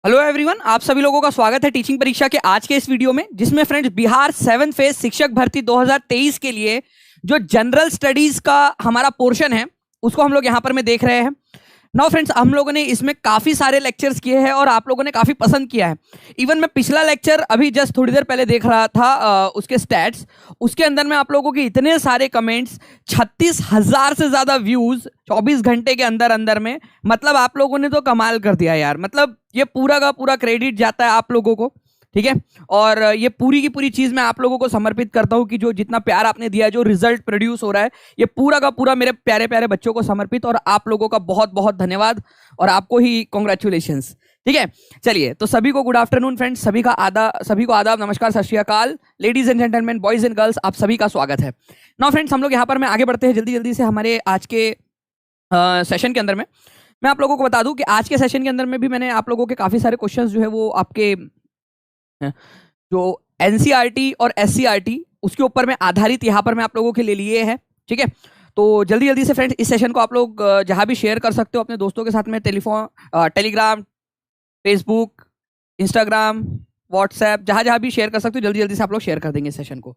Hello everyone, आप सभी लोगों का स्वागत है टीचिंग परीक्षा के आज के इस वीडियो में, जिसमें फ्रेंड्स बिहार 7th फेज शिक्षक भर्ती 2023 के लिए जो जनरल स्टडीज का हमारा पोर्शन है उसको हम लोग यहाँ पर में देख रहे हैं। नाउ फ्रेंड्स, हम लोगों ने इसमें काफी सारे लेक्चर्स किए हैं और आप लोगों ने काफी पसंद किया है। इवन मैं पिछला लेक्चर अभी जस्ट थोड़ी देर पहले देख रहा था, उसके स्टैट्स, उसके अंदर में आप लोगों के इतने सारे कमेंट्स, 36,000 से ज्यादा व्यूज 24 घंटे के अंदर अंदर में। मतलब आप लोगों ने तो कमाल कर दिया यार। मतलब ये पूरा का पूरा क्रेडिट जाता है आप लोगों को, ठीक है। और ये पूरी की पूरी चीज मैं आप लोगों को समर्पित करता हूं कि जो जितना प्यार आपने दिया है, जो रिजल्ट प्रोड्यूस हो रहा है, ये पूरा का पूरा मेरे प्यारे प्यारे बच्चों को समर्पित। और आप लोगों का बहुत बहुत धन्यवाद और आपको ही कॉन्ग्रेचुलेशंस, ठीक है। चलिए, तो सभी को गुड आफ्टरनून फ्रेंड्स, सभी को आदाब, नमस्कार, सत श्री अकाल, ladies and gentleman, boys and girls, आप सभी का स्वागत है। नाउ फ्रेंड्स, हम लोग यहाँ पर में आगे बढ़ते हैं जल्दी जल्दी से हमारे आज के सेशन के अंदर में। मैं आप लोगों को बता दूं कि आज के सेशन के अंदर में भी मैंने आप लोगों के काफी सारे क्वेश्चंस जो है वो आपके जो एनसीईआरटी और एससीईआरटी उसके ऊपर में आधारित यहाँ पर मैं आप लोगों के लिए लिए हैं, ठीक है। तो जल्दी जल्दी से फ्रेंड्स इस सेशन को आप लोग जहां भी शेयर कर सकते हो अपने दोस्तों के साथ में, टेलीग्राम, फेसबुक, इंस्टाग्राम, व्हाट्सएप, जहां जहां भी शेयर कर सकते हो, जल्दी जल्दी से आप लोग शेयर कर देंगे इस सेशन को।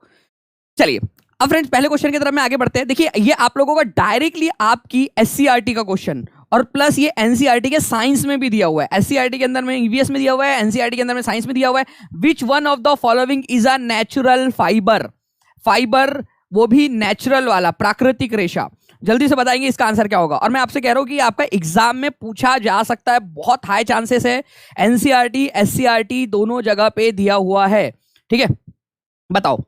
चलिए, अब फ्रेंड्स पहले क्वेश्चन की तरफ में आगे बढ़ते हैं। देखिए, ये आप लोगों का डायरेक्टली आपकी एससीईआरटी का क्वेश्चन और प्लस ये एनसीईआरटी के साइंस में भी दिया हुआ है। एससीईआरटी के अंदर में ईवीएस में दिया हुआ है, एनसीईआरटी के अंदर में साइंस में दिया हुआ है। Which one of the following is a natural fibre? Fibre वो भी नेचुरल वाला, प्राकृतिक रेशा। जल्दी से बताएंगे इसका आंसर क्या होगा। और मैं आपसे कह रहा हूं कि आपका एग्जाम में पूछा जा सकता है, बहुत हाई चांसेस है। एनसीईआरटी एससीईआरटी दोनों जगह पे दिया हुआ है, ठीक है। बताओ,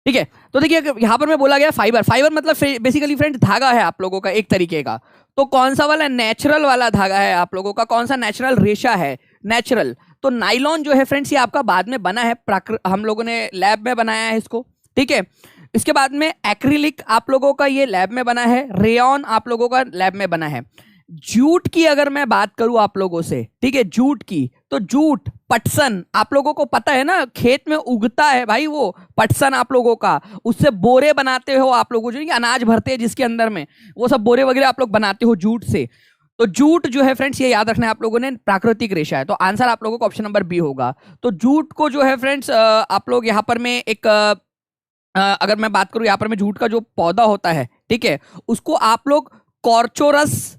ठीक है। तो देखिए, यहां पर मैं बोला गया फाइबर, फाइबर मतलब बेसिकली फ्रेंड धागा है आप लोगों का एक तरीके का। तो कौन सा वाला नेचुरल वाला धागा है आप लोगों का, कौन सा नेचुरल रेशा है? नेचुरल। तो नाइलॉन जो है फ्रेंड्स, ये आपका बाद में बना है, हम लोगों ने लैब में बनाया है इसको, ठीक है। इसके बाद में एक्रिलिक आप लोगों का ये लैब में बना है, रेयन आप लोगों का लैब में बना है। जूट की अगर मैं बात करूं आप लोगों से, ठीक है, जूट की, तो जूट, पटसन आप लोगों को पता है ना, खेत में उगता है भाई वो पटसन आप लोगों का। उससे बोरे बनाते हो आप लोगों, जो अनाज भरते हैं जिसके अंदर में, वो सब बोरे वगैरह आप लोग बनाते हो जूट से। तो जूट जो है फ्रेंड्स, ये याद रखना है आप लोगों ने, प्राकृतिक रेशा है। तो आंसर आप लोगों को ऑप्शन नंबर बी होगा। तो जूट को जो है फ्रेंड्स आप लोग यहाँ पर में एक अगर मैं बात करूं यहाँ पर में, जूट का जो पौधा होता है, ठीक है, उसको आप लोग कॉर्चोरस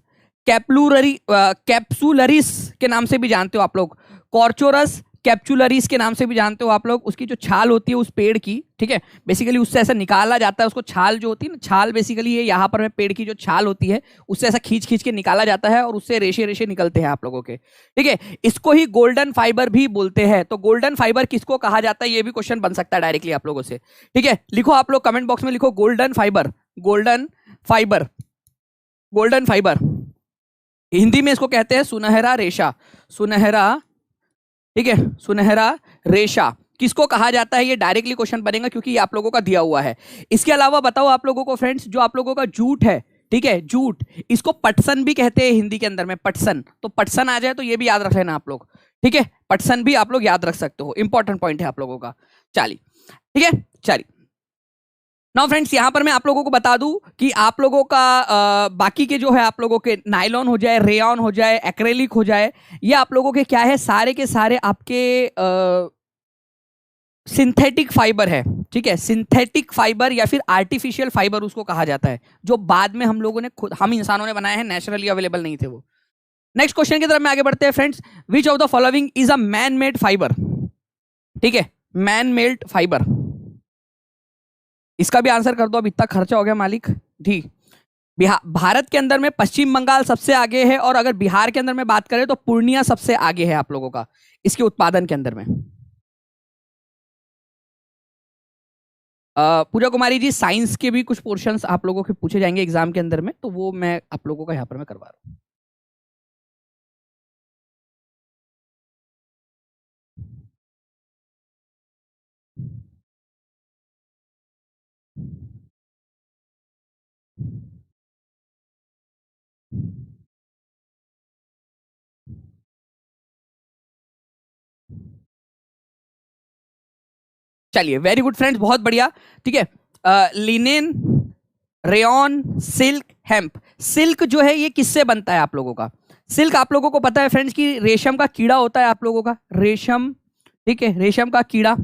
कैप्सुलरिस के नाम से भी जानते हो आप लोग। कॉर्चोरस कैप्सुलरिस के नाम से भी जानते हो आप लोग। उसकी जो छाल होती है उस पेड़ की, ठीक है, बेसिकली उससे ऐसा निकाला जाता है उसको। छाल जो होती है ना, छाल बेसिकली ये यहाँ पर में पेड़ की जो छाल होती है उससे ऐसा खींच खींच के निकाला जाता है और उससे रेशे रेशे निकलते हैं आप लोगों के, ठीक है। इसको ही गोल्डन फाइबर भी बोलते हैं। तो गोल्डन फाइबर किसको कहा जाता है, ये भी क्वेश्चन बन सकता है डायरेक्टली आप लोगों से, ठीक है। लिखो आप लोग कमेंट बॉक्स में, लिखो golden fibre, golden fibre, golden fibre. Hindi में इसको कहते हैं सुनहरा रेशा, सुनहरा, ठीक है, सुनहरा रेशा किसको कहा जाता है, ये डायरेक्टली क्वेश्चन बनेगा क्योंकि ये आप लोगों का दिया हुआ है। इसके अलावा बताओ आप लोगों को फ्रेंड्स, जो आप लोगों का जूट है, ठीक है, जूट, इसको पटसन भी कहते हैं हिंदी के अंदर में, पटसन। तो पटसन आ जाए तो ये भी याद रख लेना आप लोग, ठीक है। पटसन भी आप लोग याद रख सकते हो, इंपॉर्टेंट पॉइंट है आप लोगों का। चलिए, ठीक है, चलिए। नाउ फ्रेंड्स, यहां पर मैं आप लोगों को बता दूं कि आप लोगों का बाकी के जो है आप लोगों के नायलॉन हो जाए, रेयन हो जाए, एक्रेलिक हो जाए, ये आप लोगों के क्या है, सारे के सारे आपके सिंथेटिक फाइबर है, ठीक है। सिंथेटिक फाइबर या फिर आर्टिफिशियल फाइबर उसको कहा जाता है, जो बाद में हम लोगों ने खुद, हम इंसानों ने बनाए हैं, नेचुरली अवेलेबल नहीं थे वो। नेक्स्ट क्वेश्चन की तरफ में आगे बढ़ते हैं friends. Which of the following is a man made fibre? ठीक है, मैन मेड फाइबर, इसका भी आंसर कर दो। अब इतना खर्चा हो गया मालिक, ठीक। भारत के अंदर में पश्चिम बंगाल सबसे आगे है, और अगर बिहार के अंदर में बात करें तो पूर्णिया सबसे आगे है आप लोगों का इसके उत्पादन के अंदर में। पूजा कुमारी जी, साइंस के भी कुछ पोर्शंस आप लोगों के पूछे जाएंगे एग्जाम के अंदर में, तो वो मैं आप लोगों का यहाँ पर मैं करवा रहा हूँ। चलिए, वेरी गुड फ्रेंड्स, बहुत बढ़िया, ठीक है। Linen, rayon, silk, hemp. Silk जो है ये किससे बनता है आप लोगों का? सिल्क आप लोगों को पता है फ्रेंड्स कि रेशम का कीड़ा होता है आप लोगों का, रेशम, ठीक है, रेशम का कीड़ा।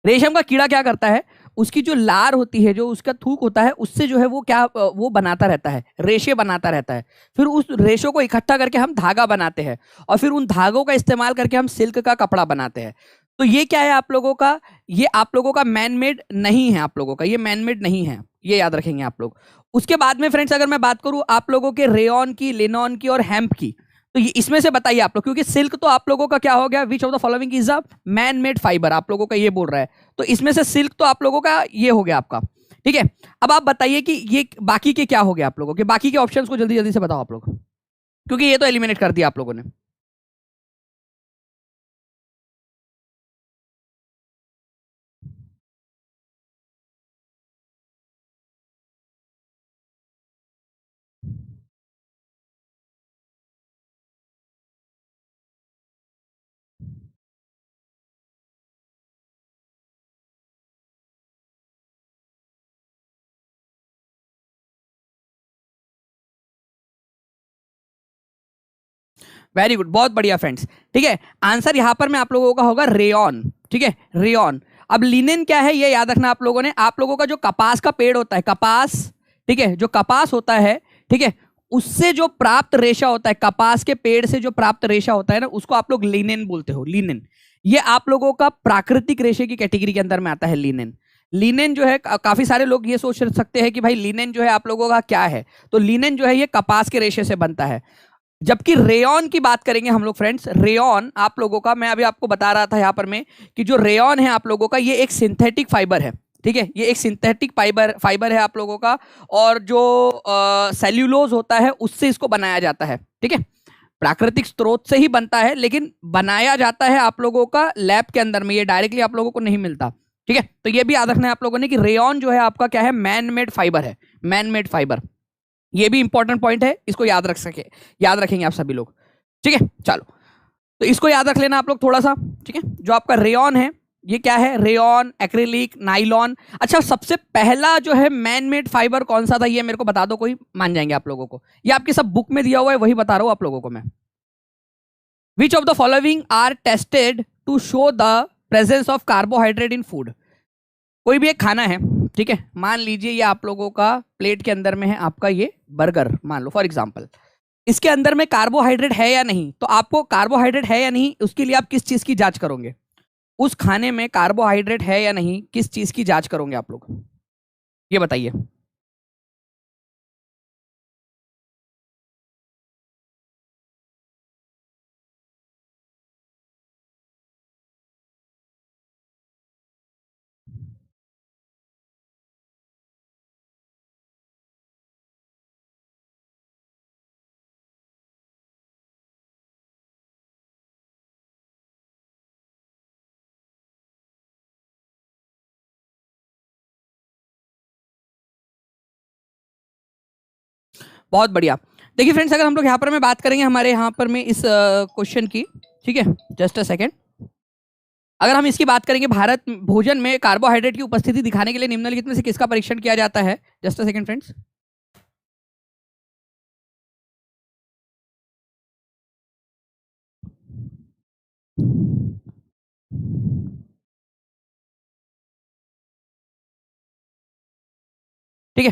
रेशम का कीड़ा क्या करता है, उसकी जो लार होती है, जो उसका थूक होता है, उससे जो है वो क्या वो बनाता रहता है, रेशे बनाता रहता है। फिर उस रेशों को इकट्ठा करके हम धागा बनाते हैं और फिर उन धागों का इस्तेमाल करके हम सिल्क का कपड़ा बनाते हैं। तो ये क्या है आप लोगों का, ये आप लोगों का मैन मेड नहीं है, आप लोगों का ये मैन मेड नहीं है, ये याद रखेंगे आप लोग। उसके बाद में फ्रेंड्स अगर मैं बात करूं आप लोगों के रेयन की, लिनॉन की और हेम्प की, तो ये इसमें से बताइए आप लोग, क्योंकि सिल्क तो आप लोगों का क्या हो गया, विच of the following is a man made fibre, आप लोगों का ये बोल रहा है। तो इसमें से सिल्क तो आप लोगों का ये हो गया आपका, ठीक है। अब आप बताइए कि ये बाकी के क्या हो गया आप लोगों के, बाकी के ऑप्शंस को जल्दी जल्दी से बताओ आप लोग, क्योंकि ये तो एलिमिनेट कर दिया आप लोगों ने। वेरी गुड, बहुत बढ़िया फ्रेंड्स, ठीक है। आंसर यहां पर मैं आप लोगों का होगा रेयन, ठीक है, रेयन। अब लिनेन क्या है ये याद रखना आप लोगों ने, आप लोगों का जो कपास का पेड़ होता है, कपास, ठीक है, जो कपास होता है, ठीक है, उससे जो प्राप्त रेशा होता है, कपास के पेड़ से जो प्राप्त रेशा होता है ना, उसको आप लोग लिनेन बोलते हो, लिनेन। ये आप लोगों का प्राकृतिक रेशे की कैटेगरी के अंदर में आता है लिनेन। लिनेन जो है, काफी सारे लोग ये सोच सकते हैं कि भाई लिनेन जो है आप लोगों का क्या है, तो लिनेन जो है ये कपास के रेशे से बनता है। जबकि रेयन की बात करेंगे हम लोग फ्रेंड्स, रेयन आप लोगों का, मैं अभी आपको बता रहा था यहां पर में कि जो रेयन है आप लोगों का ये एक सिंथेटिक फाइबर है, ठीक है, ये एक सिंथेटिक फाइबर है आप लोगों का, और जो सेल्यूलोज होता है उससे इसको बनाया जाता है, ठीक है, प्राकृतिक स्रोत से ही बनता है, लेकिन बनाया जाता है आप लोगों का लैब के अंदर में, ये डायरेक्टली आप लोगों को नहीं मिलता, ठीक है। तो ये भी याद रखना है आप लोगों ने कि रेयन जो है आपका क्या है, मैन मेड फाइबर है, मैन मेड फाइबर। ये भी इंपॉर्टेंट पॉइंट है, इसको याद रख सके, याद रखेंगे आप सभी लोग, ठीक है। चलो, तो इसको याद रख लेना आप लोग थोड़ा सा, ठीक है। जो आपका रेयन है ये क्या है, रेयन, एक्रिलिक, नाइलॉन। अच्छा, सबसे पहला जो है मैन मेड फाइबर कौन सा था, ये मेरे को बता दो, कोई मान जाएंगे आप लोगों को, ये आपकी सब बुक में दिया हुआ है, वही बता रहा हूं आप लोगों को मैं। Which of the following are tested to show the presence of carbohydrate in food. कोई भी एक खाना है, ठीक है, मान लीजिए ये आप लोगों का प्लेट के अंदर में है आपका ये बर्गर, मान लो फॉर एग्जांपल, इसके अंदर में कार्बोहाइड्रेट है या नहीं, तो आपको कार्बोहाइड्रेट है या नहीं उसके लिए आप किस चीज की जांच करोगे, उस खाने में कार्बोहाइड्रेट है या नहीं किस चीज की जांच करोगे आप लोग, ये बताइए। बहुत बढ़िया। देखिए फ्रेंड्स, अगर हम लोग यहाँ पर में बात करेंगे हमारे यहाँ पर में इस क्वेश्चन की, ठीक है, जस्ट अ सेकेंड, अगर हम इसकी बात करेंगे, भारत भोजन में कार्बोहाइड्रेट की उपस्थिति दिखाने के लिए निम्नलिखित में से किसका परीक्षण किया जाता है, जस्ट अ सेकेंड फ्रेंड्स। ठीक है,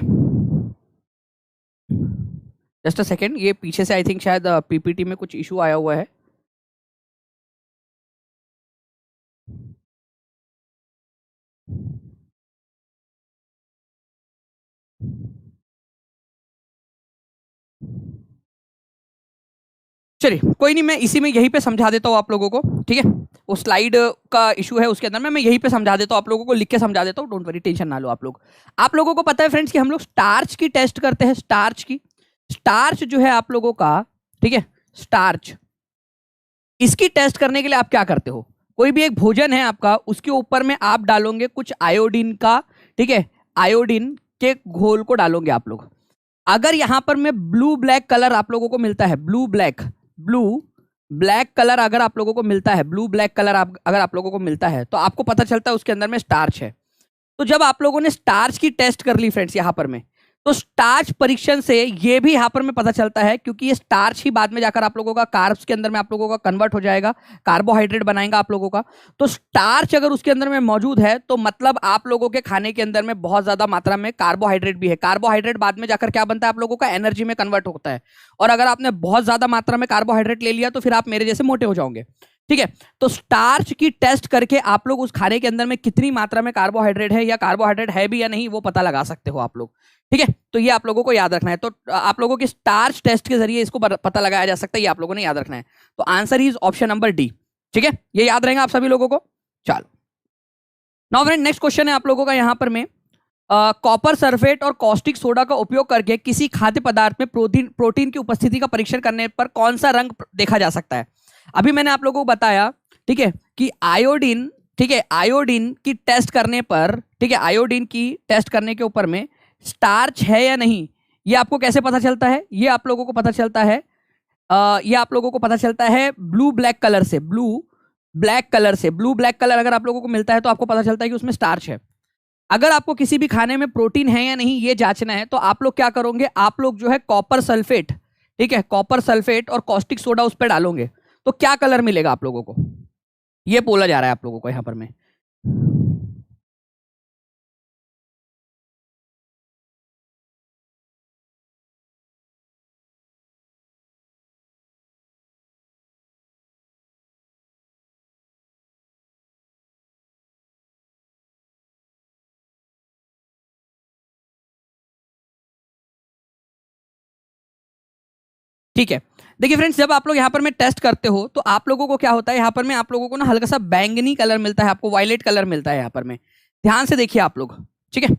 जस्ट अ सेकेंड, ये पीछे से आई थिंक शायद पीपीटी में कुछ इशू आया हुआ है। चलिए कोई नहीं, मैं इसी में यहीं पे समझा देता हूँ आप लोगों को, ठीक है, वो स्लाइड का इशू है उसके अंदर में, मैं यहीं पे समझा देता हूँ आप लोगों को, लिख के समझा देता हूँ, डोंट वरी, टेंशन ना लो आप लोग। आप लोगों को पता है फ्रेंड्स कि हम लोग स्टार्च की टेस्ट करते हैं, स्टार्च की, स्टार्च जो है आप लोगों का, ठीक है, स्टार्च, इसकी टेस्ट करने के लिए आप क्या करते हो, कोई भी एक भोजन है आपका, उसके ऊपर में आप डालोगे कुछ आयोडीन का, ठीक है, आयोडीन के घोल को डालोगे आप लोग। अगर यहां पर में ब्लू ब्लैक कलर आप लोगों को मिलता है, blue black, blue black colour अगर आप लोगों को मिलता है, ब्लू ब्लैक कलर अगर आप लोगों को मिलता है, तो आपको पता चलता है उसके अंदर में स्टार्च है। तो जब आप लोगों ने स्टार्च की टेस्ट कर ली फ्रेंड्स यहां पर में, तो स्टार्च परीक्षण से ये भी यहां पर में पता चलता है, क्योंकि ये स्टार्च ही बाद में जाकर आप लोगों का कार्ब्स के अंदर में आप लोगों का कन्वर्ट हो जाएगा, कार्बोहाइड्रेट बनाएगा आप लोगों का। तो स्टार्च अगर उसके अंदर में मौजूद है तो मतलब आप लोगों के खाने के अंदर में बहुत ज्यादा मात्रा में कार्बोहाइड्रेट भी है। कार्बोहाइड्रेट बाद में जाकर क्या बनता है, आप लोगों का एनर्जी में कन्वर्ट होता है। और अगर आपने बहुत ज्यादा मात्रा में कार्बोहाइड्रेट ले लिया तो फिर आप मेरे जैसे मोटे हो जाओगे। ठीक है, तो स्टार्च की टेस्ट करके आप लोग उस खाने के अंदर में कितनी मात्रा में कार्बोहाइड्रेट है या कार्बोहाइड्रेट है भी या नहीं वो पता लगा सकते हो आप लोग। ठीक है, तो ये आप लोगों को याद रखना है। तो आप लोगों के स्टार्च टेस्ट के जरिए इसको पता लगाया जा सकता है, ये आप लोगों ने याद रखना है। तो answer is option number D. ठीक है, ये याद रहेगा आप सभी लोगों को। चलो नाउ फ्रेंड, नेक्स्ट क्वेश्चन है आप लोगों का यहां पर में, कॉपर सल्फेट और कॉस्टिक सोडा का उपयोग करके किसी खाद्य पदार्थ में प्रोटीन की उपस्थिति का परीक्षण करने पर कौन सा रंग देखा जा सकता है। अभी मैंने आप लोगों को बताया, ठीक है, कि आयोडीन, ठीक है, आयोडीन की टेस्ट करने पर, ठीक है, आयोडीन की टेस्ट करने के ऊपर में स्टार्च है या नहीं, ये आपको कैसे पता चलता है, ये आप लोगों को पता चलता है, ये आप लोगों को पता चलता है ब्लू ब्लैक कलर से। ब्लू ब्लैक कलर से, ब्लू ब्लैक कलर अगर आप लोगों को मिलता है तो आपको पता चलता है कि उसमें स्टार्च है। अगर आपको किसी भी खाने में प्रोटीन है या नहीं ये जांचना है तो आप लोग क्या करोगे, आप लोग जो है कॉपर सल्फेट, ठीक है, कॉपर सल्फेट और कॉस्टिक सोडा उस पर डालोगे तो क्या कलर मिलेगा आप लोगों को, ये बोला जा रहा है आप लोगों को यहां पर में। ठीक है, देखिए फ्रेंड्स, जब आप लोग यहाँ पर में टेस्ट करते हो तो आप लोगों को क्या होता है, यहाँ पर में आप लोगों को ना हल्का सा बैंगनी कलर मिलता है, आपको वायलेट कलर मिलता है यहाँ पर में। ध्यान से देखिए आप लोग, ठीक है।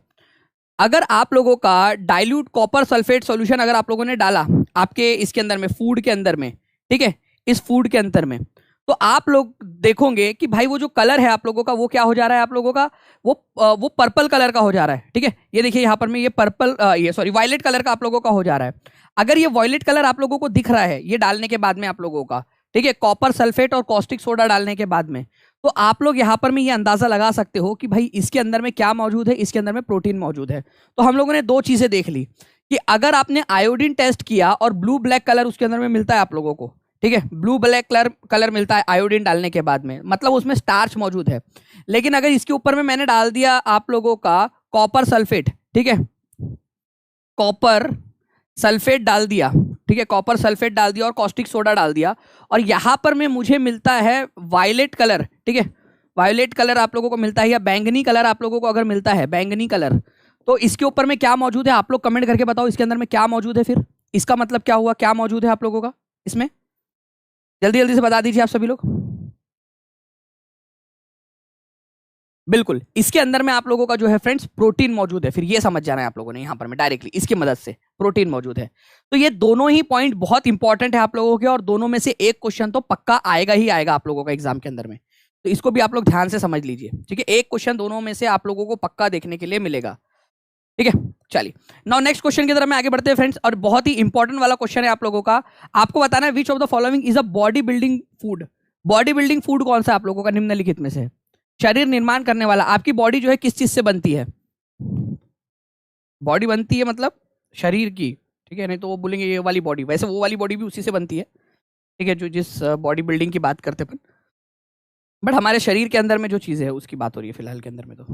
अगर आप लोगों का डाइल्यूट कॉपर सल्फेट सॉल्यूशन अगर आप लोगों ने डाला आपके इसके अंदर में, फूड के अंदर में, ठीक है, इस फूड के अंदर में, तो आप लोग देखोगे कि भाई वो जो कलर है आप लोगों का वो क्या हो जा रहा है, आप लोगों का वो पर्पल कलर का हो जा रहा है। ठीक है, ये देखिए यहाँ पर में ये पर्पल, ये सॉरी वायलेट कलर का आप लोगों का हो जा रहा है। अगर ये वॉयलेट कलर आप लोगों को दिख रहा है ये डालने के बाद में आप लोगों का, ठीक है, कॉपर सल्फेट और कॉस्टिक सोडा डालने के बाद में, तो आप लोग यहाँ पर में ये अंदाजा लगा सकते हो कि भाई इसके अंदर में क्या मौजूद है, इसके अंदर में प्रोटीन मौजूद है। तो हम लोगों ने दो चीजें देख ली कि अगर आपने आयोडीन टेस्ट किया और ब्लू ब्लैक कलर उसके अंदर में मिलता है आप लोगों को, ठीक है, ब्लू ब्लैक कलर मिलता है आयोडीन डालने के बाद में, मतलब उसमें स्टार्च मौजूद है। लेकिन अगर इसके ऊपर में मैंने डाल दिया आप लोगों का कॉपर सल्फेट, ठीक है, कॉपर सल्फेट डाल दिया, ठीक है, कॉपर सल्फेट डाल दिया और कॉस्टिक सोडा डाल दिया, और यहां पर में मुझे मिलता है वायलेट कलर, ठीक है, वायलेट कलर आप लोगों को मिलता है या बैंगनी कलर आप लोगों को अगर मिलता है, बैंगनी कलर, तो इसके ऊपर में क्या मौजूद है आप लोग कमेंट करके बताओ, इसके अंदर में क्या मौजूद है, फिर इसका मतलब क्या हुआ, क्या मौजूद है आप लोगों का इसमें, जल्दी जल्दी से बता दीजिए आप सभी लोग। बिल्कुल, इसके अंदर में आप लोगों का जो है फ्रेंड्स प्रोटीन मौजूद है, फिर ये समझ जाना है आप लोगों ने यहाँ पर में डायरेक्टली इसकी मदद से प्रोटीन मौजूद है। तो ये दोनों ही पॉइंट बहुत इंपॉर्टेंट है आप लोगों के, और दोनों में से एक क्वेश्चन तो पक्का आएगा ही आएगा आप लोगों का एग्जाम के अंदर में, तो इसको भी आप लोग ध्यान से समझ लीजिए। ठीक है, एक क्वेश्चन दोनों में से आप लोगों को पक्का देखने के लिए मिलेगा। ठीक है, चलिए नाउ नेक्स्ट क्वेश्चन की तरफ में आगे बढ़ते हैं फ्रेंड्स, और बहुत ही इंपॉर्टेंट वाला क्वेश्चन है आप लोगों का। आपको बताना है विच of the following is a body building food. Body building food कौन सा आप लोगों का निम्नलिखित में से, शरीर निर्माण करने वाला, आपकी बॉडी जो है किस चीज से बनती है, बॉडी बनती है मतलब शरीर की, ठीक है, नहीं तो वो बोलेंगे ये वाली बॉडी, वैसे वो वाली बॉडी भी उसी से बनती है, ठीक है, जो जिस बॉडी बिल्डिंग की बात करते हैं, बट हमारे शरीर के अंदर में जो चीज है उसकी बात हो रही है फिलहाल के अंदर में। तो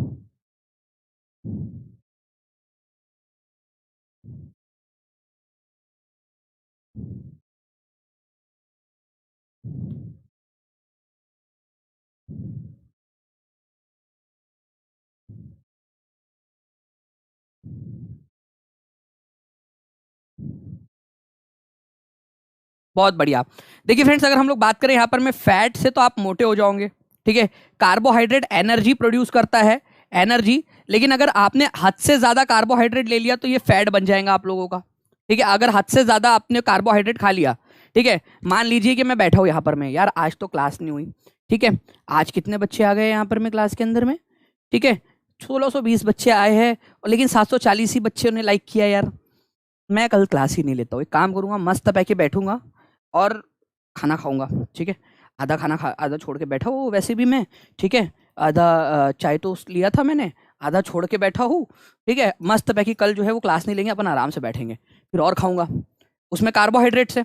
बहुत बढ़िया। देखिए फ्रेंड्स, अगर हम लोग बात करें यहाँ पर में फैट से, तो आप मोटे हो जाओगे, ठीक है। कार्बोहाइड्रेट एनर्जी प्रोड्यूस करता है, एनर्जी, लेकिन अगर आपने हद से ज्यादा कार्बोहाइड्रेट ले लिया तो ये फैट बन जाएगा आप लोगों का। ठीक है, अगर हद से ज्यादा आपने कार्बोहाइड्रेट खा लिया, ठीक है, मान लीजिए कि मैं बैठा हूँ यहाँ पर में, यार आज तो क्लास नहीं हुई, ठीक है, आज कितने बच्चे आ गए यहाँ पर में क्लास के अंदर में, ठीक है, 1620 बच्चे आए हैं, और लेकिन 740 ही बच्चों ने लाइक किया। यार मैं कल क्लास ही नहीं लेता हूँ, एक काम करूंगा, मस्त पैके बैठूंगा और खाना खाऊंगा, ठीक है, आधा खाना खा, आधा छोड़ के बैठा हूँ वैसे भी मैं, ठीक है, आधा चाय तो लिया था मैंने, आधा छोड़ के बैठा हूँ, ठीक है, मस्त पैकी कल जो है वो क्लास नहीं लेंगे, अपन आराम से बैठेंगे, फिर और खाऊंगा, उसमें कार्बोहाइड्रेट्स है।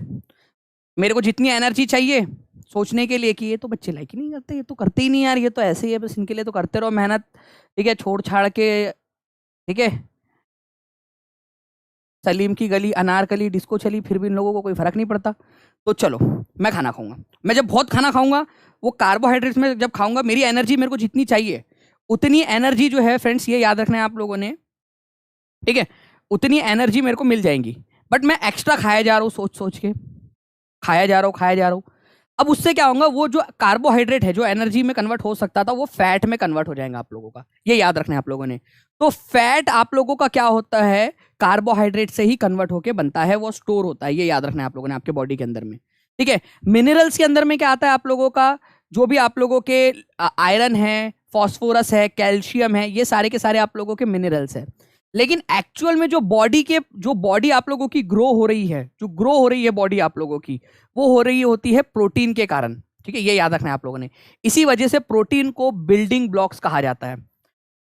मेरे को जितनी एनर्जी चाहिए सोचने के लिए कि ये तो बच्चे लाइक ही नहीं करते, ये तो करते ही नहीं यार, ये तो ऐसे ही है, बस इनके लिए तो करते रहो मेहनत, ठीक है, छोड़ छाड़ के, ठीक है, सलीम की गली अनारकली डिस्को चली, फिर भी इन लोगों को कोई फर्क नहीं पड़ता। तो चलो मैं खाना खाऊंगा, मैं जब बहुत खाना खाऊंगा, वो कार्बोहाइड्रेट्स में जब खाऊंगा, मेरी एनर्जी मेरे को जितनी चाहिए उतनी एनर्जी जो है फ्रेंड्स, ये याद रखना है आप लोगों ने, ठीक है, उतनी एनर्जी मेरे को मिल जाएंगी। बट मैं एक्स्ट्रा खाया जा रहा हूँ, सोच सोच के खाया जा रहा हूँ, खाया जा रहा हूँ। अब उससे क्या होगा, वो जो कार्बोहाइड्रेट है जो एनर्जी में कन्वर्ट हो सकता था, वो फैट में कन्वर्ट हो जाएगा आप लोगों का, ये याद रखना है आप लोगों ने। तो फैट आप लोगों का क्या होता है, कार्बोहाइड्रेट से ही कन्वर्ट होकर बनता है, वो स्टोर होता है, ये याद रखना है आप लोगों ने आपके बॉडी के अंदर में, ठीक है। मिनरल्स के अंदर में क्या आता है आप लोगों का, जो भी आप लोगों के आयरन है, फॉस्फोरस है, कैल्शियम है, ये सारे के सारे आप लोगों के मिनरल्स है। लेकिन एक्चुअल में जो बॉडी आप लोगों की ग्रो हो रही है, जो ग्रो हो रही है बॉडी आप लोगों की, वो हो रही होती है प्रोटीन के कारण, ठीक है, ये याद रखना है आप लोगों ने। इसी वजह से प्रोटीन को बिल्डिंग ब्लॉक्स कहा जाता है।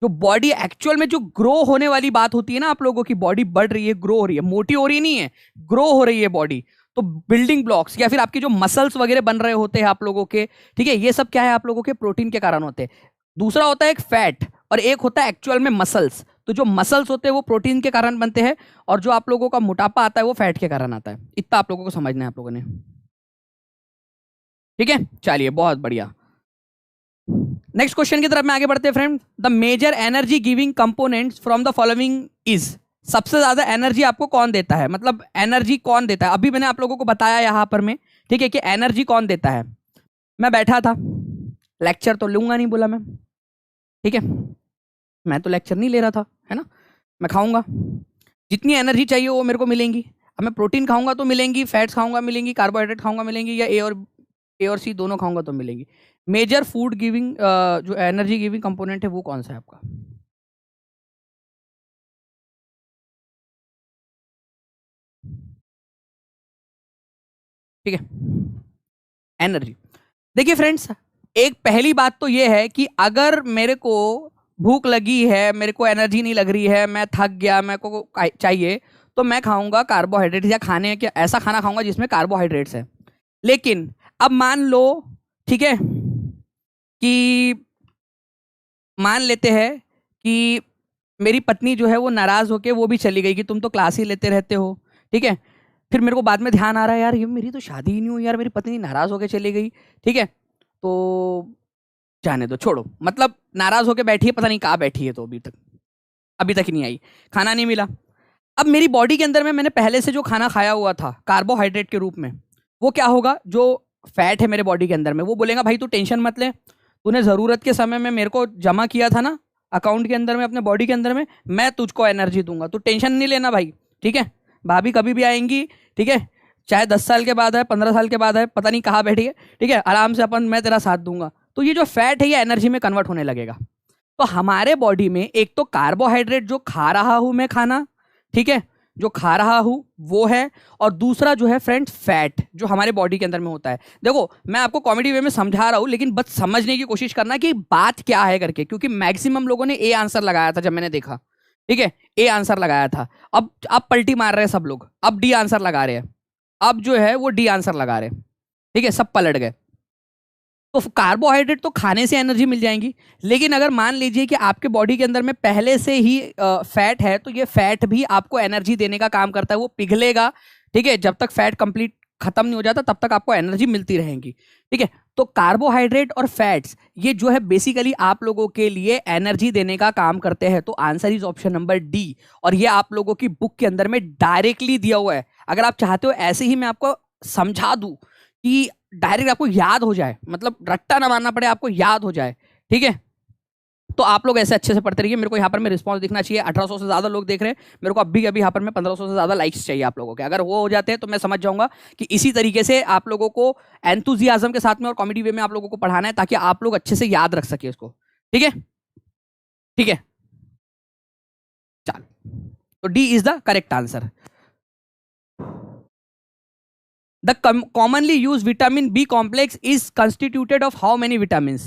जो बॉडी एक्चुअल में जो ग्रो होने वाली बात होती है ना, आप लोगों की बॉडी बढ़ रही है, ग्रो हो रही है, मोटी हो रही नहीं है, ग्रो हो रही है बॉडी, तो बिल्डिंग ब्लॉक्स या फिर आपके जो मसल्स वगैरह बन रहे होते हैं आप लोगों के, ठीक है, ये सब क्या है आप लोगों के प्रोटीन के कारण होते हैं। दूसरा होता है एक फैट और एक होता है एक्चुअल में मसल्स। तो जो मसल्स होते हैं वो प्रोटीन के कारण बनते हैं, और जो आप लोगों का मोटापा आता है वो फैट के कारण आता है। इतना आप लोगों को समझना है आप लोगों ने, ठीक है। चलिए बहुत बढ़िया, नेक्स्ट क्वेश्चन की तरफ में आगे बढ़ते हैं friend. The major energy giving components from the following is, सबसे ज्यादा एनर्जी आपको कौन देता है, मतलब एनर्जी कौन देता है। अभी मैंने आप लोगों को बताया यहां पर में, ठीक है, कि एनर्जी कौन देता है। मैं बैठा था, लेक्चर तो लूंगा नहीं बोला मैं, ठीक है, मैं तो लेक्चर नहीं ले रहा था, है ना, मैं खाऊंगा, जितनी एनर्जी चाहिए वो मेरे को मिलेंगी। अब मैं प्रोटीन खाऊंगा तो मिलेंगी, फैट्स खाऊंगा मिलेंगी, कार्बोहाइड्रेट खाऊंगा मिलेंगी, या ए और सी दोनों खाऊंगा तो मिलेंगी। मेजर फूड गिविंग जो एनर्जी गिविंग कंपोनेंट है वो कौन सा है आपका, ठीक है, एनर्जी। देखिए फ्रेंड्स, एक पहली बात तो ये है कि अगर मेरे को भूख लगी है, मेरे को एनर्जी नहीं लग रही है, मैं थक गया, मेरे को चाहिए, तो मैं खाऊंगा कार्बोहाइड्रेट्स, या खाने के ऐसा खाना खाऊंगा जिसमें कार्बोहाइड्रेट्स है। लेकिन अब मान लो, ठीक है, कि मान लेते हैं कि मेरी पत्नी जो है वो नाराज होके वो भी चली गई कि तुम तो क्लास ही लेते रहते हो, ठीक है। फिर मेरे को बाद में ध्यान आ रहा है यार, ये मेरी तो शादी ही नहीं हुई यार, मेरी पत्नी नाराज होके चली गई, ठीक है, तो जाने दो, छोड़ो, मतलब नाराज होके बैठी है, पता नहीं कहाँ बैठी है, तो अभी तक ही नहीं आई, खाना नहीं मिला। अब मेरी बॉडी के अंदर में मैंने पहले से जो खाना खाया हुआ था कार्बोहाइड्रेट के रूप में, वो क्या होगा, जो फैट है मेरे बॉडी के अंदर में, वो बोलेगा भाई तू टेंशन मत ले, तूने ज़रूरत के समय में मेरे को जमा किया था ना अकाउंट के अंदर में, अपने बॉडी के अंदर में, मैं तुझको एनर्जी दूंगा, तू टेंशन नहीं लेना भाई, ठीक है। भाभी कभी भी आएंगी, ठीक है, चाहे 10 साल के बाद है, 15 साल के बाद है, पता नहीं कहाँ बैठी है, ठीक है, आराम से अपन, मैं तेरा साथ दूंगा। तो ये जो फैट है ये एनर्जी में कन्वर्ट होने लगेगा। तो हमारे बॉडी में एक तो कार्बोहाइड्रेट जो खा रहा हूं मैं खाना, ठीक है, जो खा रहा हूं वो है, और दूसरा जो है फ्रेंड फैट जो हमारे बॉडी के अंदर में होता है। देखो मैं आपको कॉमेडी वे में समझा रहा हूं, लेकिन बस समझने की कोशिश करना कि बात क्या है करके, क्योंकि मैक्सिमम लोगों ने ए आंसर लगाया था जब मैंने देखा, ठीक है, ए आंसर लगाया था। अब पलटी मार रहे हैं सब लोग, अब डी आंसर लगा रहे हैं, अब जो है वो डी आंसर लगा रहे हैं, ठीक है, सब पलट गए। तो कार्बोहाइड्रेट तो खाने से एनर्जी मिल जाएंगी, लेकिन अगर मान लीजिए कि आपके बॉडी के अंदर में पहले से ही फैट है, तो ये फैट भी आपको एनर्जी देने का काम करता है, वो पिघलेगा, ठीक है, जब तक फैट कंप्लीट खत्म नहीं हो जाता तब तक आपको एनर्जी मिलती रहेगी, ठीक है। तो कार्बोहाइड्रेट और फैट्स ये जो है बेसिकली आप लोगों के लिए एनर्जी देने का काम करते हैं। तो answer is option number D, और ये आप लोगों की बुक के अंदर में डायरेक्टली दिया हुआ है। अगर आप चाहते हो ऐसे ही मैं आपको समझा दूं कि डायरेक्ट आपको याद हो जाए, मतलब रट्टा ना मारना पड़े, आपको याद हो जाए, ठीक है, तो आप लोग ऐसे अच्छे से पढ़ते रहिए। मेरे को यहाँ पर में रिस्पांस दिखना चाहिए, 1800 से ज्यादा लोग देख रहे हैं मेरे को, अभी अभी यहाँ पर में 1500 से ज्यादा लाइक्स चाहिए आप लोगों के। अगर वो हो जाते हैं तो मैं समझ जाऊंगा कि इसी तरीके से आप लोगों को एंथुजियाज्म के साथ में और कॉमेडी वे में आप लोगों को पढ़ाना है, ताकि आप लोग अच्छे से याद रख सके उसको, ठीक है, ठीक है। चल, तो D is the correct answer. The commonly used vitamin B complex is constituted of how many vitamins?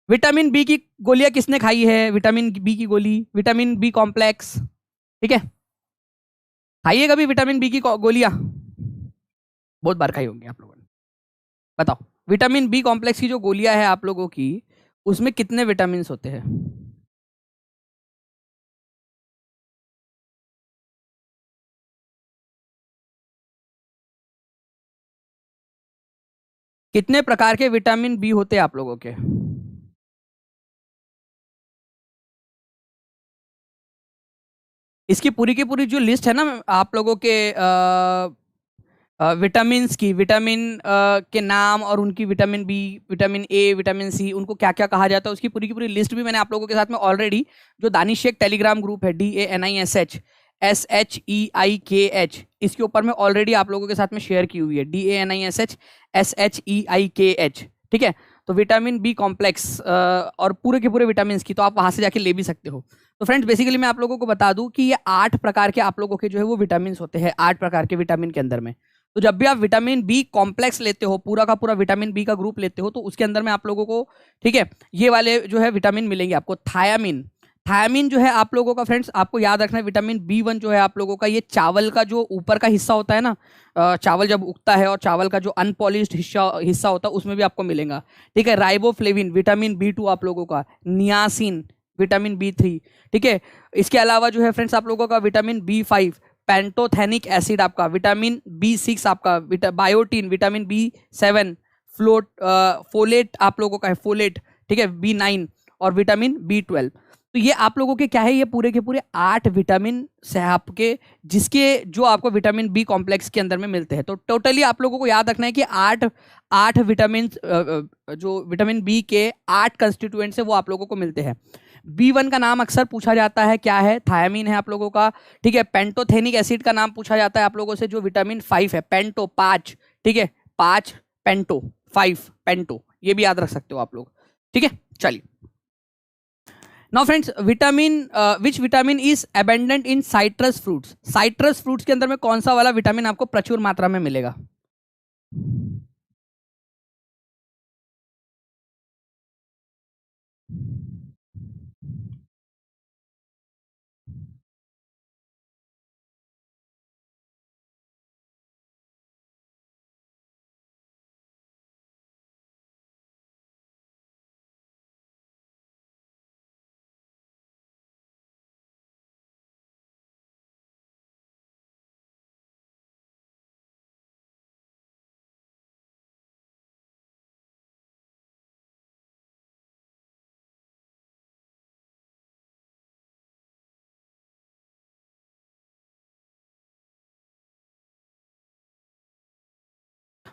Vitamin B की गोलियां किसने खाई है? विटामिन बी की गोली, विटामिन बी कॉम्प्लेक्स, ठीक है, खाइए कभी विटामिन बी की गोलियां? बहुत बार खाई होंगी आप लोगों ने। बताओ, विटामिन बी कॉम्प्लेक्स की जो गोलियां है आप लोगों की, उसमें कितने विटामिन होते हैं? कितने प्रकार के विटामिन बी होते हैं आप लोगों के? इसकी पूरी की पूरी जो लिस्ट है ना आप लोगों के विटामिन्स की, विटामिन के नाम और उनकी vitamin B, vitamin A, vitamin C, उनको क्या क्या कहा जाता है, उसकी पूरी की पूरी लिस्ट भी मैंने आप लोगों के साथ में ऑलरेडी, जो दानिश शेख टेलीग्राम ग्रुप है, DANISH SHEIKH, इसके ऊपर में ऑलरेडी आप लोगों के साथ में शेयर की हुई है, DANISH SHEIKH, ठीक है। तो विटामिन बी कॉम्प्लेक्स और पूरे के पूरे विटामिन की तो आप वहां से जाके ले भी सकते हो। तो फ्रेंड्स बेसिकली मैं आप लोगों को बता दूं कि ये 8 प्रकार के आप लोगों के जो है वो विटामिन होते हैं, 8 प्रकार के विटामिन के अंदर में। तो जब भी आप विटामिन बी कॉम्प्लेक्स लेते हो, पूरा का पूरा विटामिन बी का ग्रुप लेते हो, तो उसके अंदर में आप लोगों को, ठीक है, ये वाले जो है विटामिन मिलेंगे आपको। थायामिन, थायामिन जो है आप लोगों का फ्रेंड्स आपको याद रखना है, विटामिन B1 जो है आप लोगों का, ये चावल का जो ऊपर का हिस्सा होता है ना, चावल जब उगता है और चावल का जो अनपॉलिश्ड हिस्सा होता है उसमें भी आपको मिलेगा, ठीक है। राइबोफ्लेविन, विटामिन B2 आप लोगों का, नियासिन, विटामिन B3, ठीक है। इसके अलावा जो है फ्रेंड्स आप लोगों का विटामिन B5, पेंटोथेनिक एसिड आपका, विटामिन B6 आपका, बायोटीन, विटामिन B7, फोलेट आप लोगों का है, फोलेट, ठीक है, B9 और विटामिन B12। तो ये आप लोगों के क्या है, ये पूरे के पूरे 8 विटामिन से आपके, जिसके जो आपको विटामिन बी कॉम्प्लेक्स के अंदर में मिलते हैं। तो टोटली आप लोगों को याद रखना है कि 8 विटामिन, जो विटामिन बी के 8 कंस्टिट्यूएंट्स है वो आप लोगों को मिलते हैं। B1 का नाम अक्सर पूछा जाता है, क्या है? थायामीन है आप लोगों का, ठीक है। पेंटोथेनिक एसिड का नाम पूछा जाता है आप लोगों से, जो विटामिन 5 है, पेंटो 5, ठीक है, 5 पेंटो, 5 पेंटो, ये भी याद रख सकते हो आप लोग, ठीक है। चलिए, now friends, vitamin which vitamin is abundant in citrus fruits? Citrus fruits के अंदर में कौन सा वाला विटामिन आपको प्रचुर मात्रा में मिलेगा?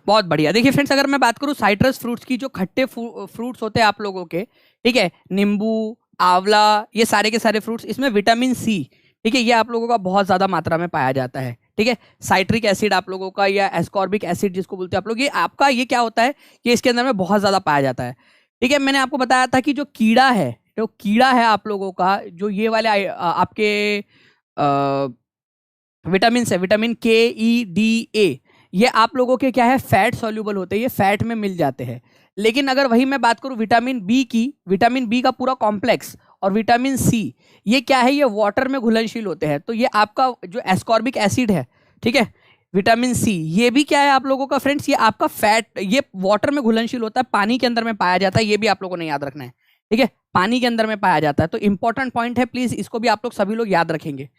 बहुत बढ़िया। देखिए फ्रेंड्स, अगर मैं बात करूं साइट्रस फ्रूट्स की, जो खट्टे फ्रूट्स होते हैं आप लोगों के, ठीक है, नींबू, आंवला, ये सारे के सारे फ्रूट्स, इसमें विटामिन सी, ठीक है, ये आप लोगों का बहुत ज्यादा मात्रा में पाया जाता है, ठीक है। साइट्रिक एसिड आप लोगों का, या एस्कॉर्बिक एसिड जिसको बोलते हैं आप लोग, ये आपका ये क्या होता है कि इसके अंदर में बहुत ज्यादा पाया जाता है, ठीक है। मैंने आपको बताया था कि जो कीड़ा है, जो कीड़ा है आप लोगों का, जो ये वाले आपके विटामिन है, विटामिन KE D A, ये आप लोगों के क्या है, फैट सॉल्यूबल होते हैं, ये फैट में मिल जाते हैं। लेकिन अगर वही मैं बात करूं विटामिन बी की, विटामिन बी का पूरा कॉम्प्लेक्स और विटामिन सी, ये क्या है, ये वाटर में घुलनशील होते हैं। तो ये आपका जो एस्कॉर्बिक एसिड है, ठीक है, विटामिन सी, ये भी क्या है आप लोगों का फ्रेंड्स, ये आपका फैट, ये वाटर में घुलनशील होता है, पानी के अंदर में पाया जाता है, ये भी आप लोगों ने याद रखना है, ठीक है, पानी के अंदर में पाया जाता है। तो इंपॉर्टेंट पॉइंट है, प्लीज इसको भी आप लोग सभी लोग याद रखेंगे,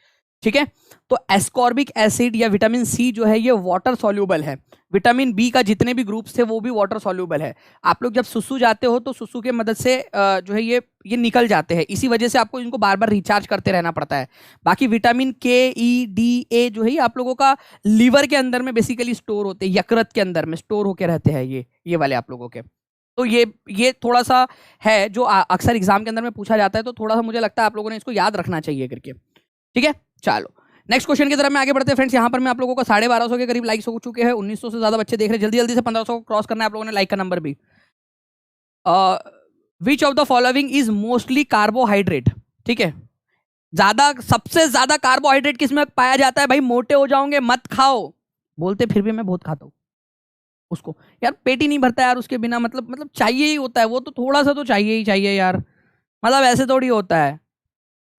ठीक है। तो एस्कॉर्बिक एसिड या विटामिन सी जो है ये वाटर सॉल्यूबल है। विटामिन बी का जितने भी ग्रुप्स थे वो भी वाटर सॉल्यूबल है। आप लोग जब सुसु जाते हो तो सुसु के मदद से जो है ये निकल जाते हैं, इसी वजह से आपको इनको बार बार रिचार्ज करते रहना पड़ता है। बाकी विटामिन KE D A जो है ये आप लोगों का लीवर के अंदर में बेसिकली स्टोर होते हैं, यकृत के अंदर में स्टोर होके रहते हैं ये वाले आप लोगों के। तो ये थोड़ा सा है जो अक्सर एग्जाम के अंदर में पूछा जाता है, तो थोड़ा सा मुझे लगता है आप लोगों ने इसको याद रखना चाहिए करके, ठीक है। चलो नेक्स्ट क्वेश्चन की तरफ में आगे बढ़ते हैं फ्रेंड्स। यहाँ पर मैं आप लोगों को 1250 के करीब लाइक्स हो चुके हैं, 1900 से ज्यादा बच्चे देख रहे हैं, जल्दी जल्दी से 1500 को क्रॉस करना है आप लोगों ने, लाइक का नंबर भी। विच of the following is mostly carbohydrate, ठीक है, सबसे ज्यादा कार्बोहाइड्रेट किसमें पाया जाता है? भाई मोटे हो जाओगे, मत खाओ, बोलते फिर भी मैं बहुत खाता हूं। उसको। यार पेट ही नहीं भरता यार उसके बिना, मतलब चाहिए ही होता है वो, तो थोड़ा सा तो चाहिए ही चाहिए यार। मतलब ऐसे थोड़ी होता है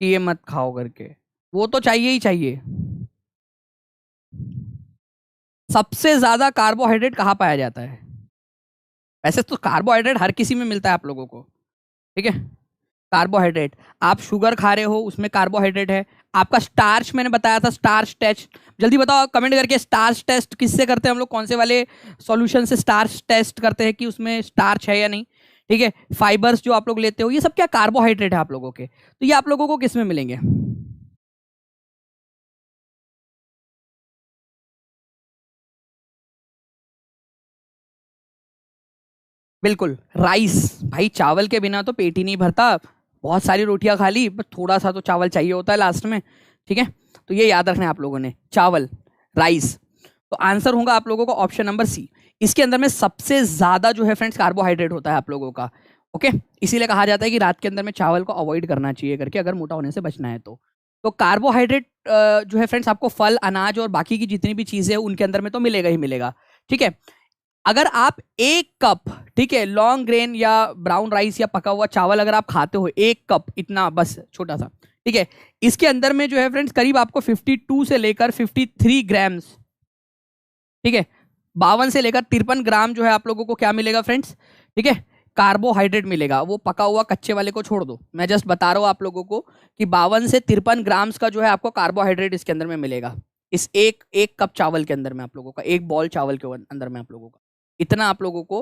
कि ये मत खाओ करके, वो तो चाहिए ही चाहिए। सबसे ज्यादा कार्बोहाइड्रेट कहाँ पाया जाता है? वैसे तो कार्बोहाइड्रेट हर किसी में मिलता है आप लोगों को, ठीक है। कार्बोहाइड्रेट, आप शुगर खा रहे हो उसमें कार्बोहाइड्रेट है। आपका स्टार्च मैंने बताया था, स्टार्च टेस्ट, जल्दी बताओ कमेंट करके, स्टार्च टेस्ट किससे करते हैं हम लोग, कौन से वाले सॉल्यूशन से स्टार्च टेस्ट करते हैं कि उसमें स्टार्च है या नहीं, ठीक है। फाइबर्स जो आप लोग लेते हो ये सब क्या कार्बोहाइड्रेट है आप लोगों के, तो ये आप लोगों को किस में मिलेंगे? बिल्कुल राइस। भाई चावल के बिना तो पेट ही नहीं भरता, बहुत सारी रोटियां खा ली बस थोड़ा सा तो चावल चाहिए होता है लास्ट में, ठीक है। तो ये याद रखना है आप लोगों ने, चावल, राइस। तो आंसर होगा आप लोगों का ऑप्शन नंबर सी। इसके अंदर में सबसे ज्यादा जो है फ्रेंड्स कार्बोहाइड्रेट होता है आप लोगों का, ओके। इसीलिए कहा जाता है कि रात के अंदर में चावल को अवॉइड करना चाहिए करके, अगर मोटा होने से बचना है तो कार्बोहाइड्रेट जो है फ्रेंड्स आपको फल, अनाज और बाकी की जितनी भी चीजें हैं उनके अंदर में तो मिलेगा ही मिलेगा, ठीक है। अगर आप 1 कप, ठीक है, लॉन्ग ग्रेन या ब्राउन राइस या पका हुआ चावल अगर आप खाते हो 1 कप, इतना बस छोटा सा, ठीक है, इसके अंदर में जो है फ्रेंड्स करीब आपको 52 से लेकर 53 ग्राम्स, ठीक है, 52 से लेकर 53 ग्राम जो है आप लोगों को क्या मिलेगा फ्रेंड्स, ठीक है, कार्बोहाइड्रेट मिलेगा। वो पका हुआ कच्चे वाले को छोड़ दो, मैं जस्ट बता रहा हूं आप लोगों को कि 52 से 53 ग्राम्स का जो है आपको कार्बोहाइड्रेट इसके अंदर में मिलेगा, इस एक एक कप चावल के अंदर में आप लोगों का, एक बॉल चावल के अंदर में आप लोगों का इतना आप लोगों को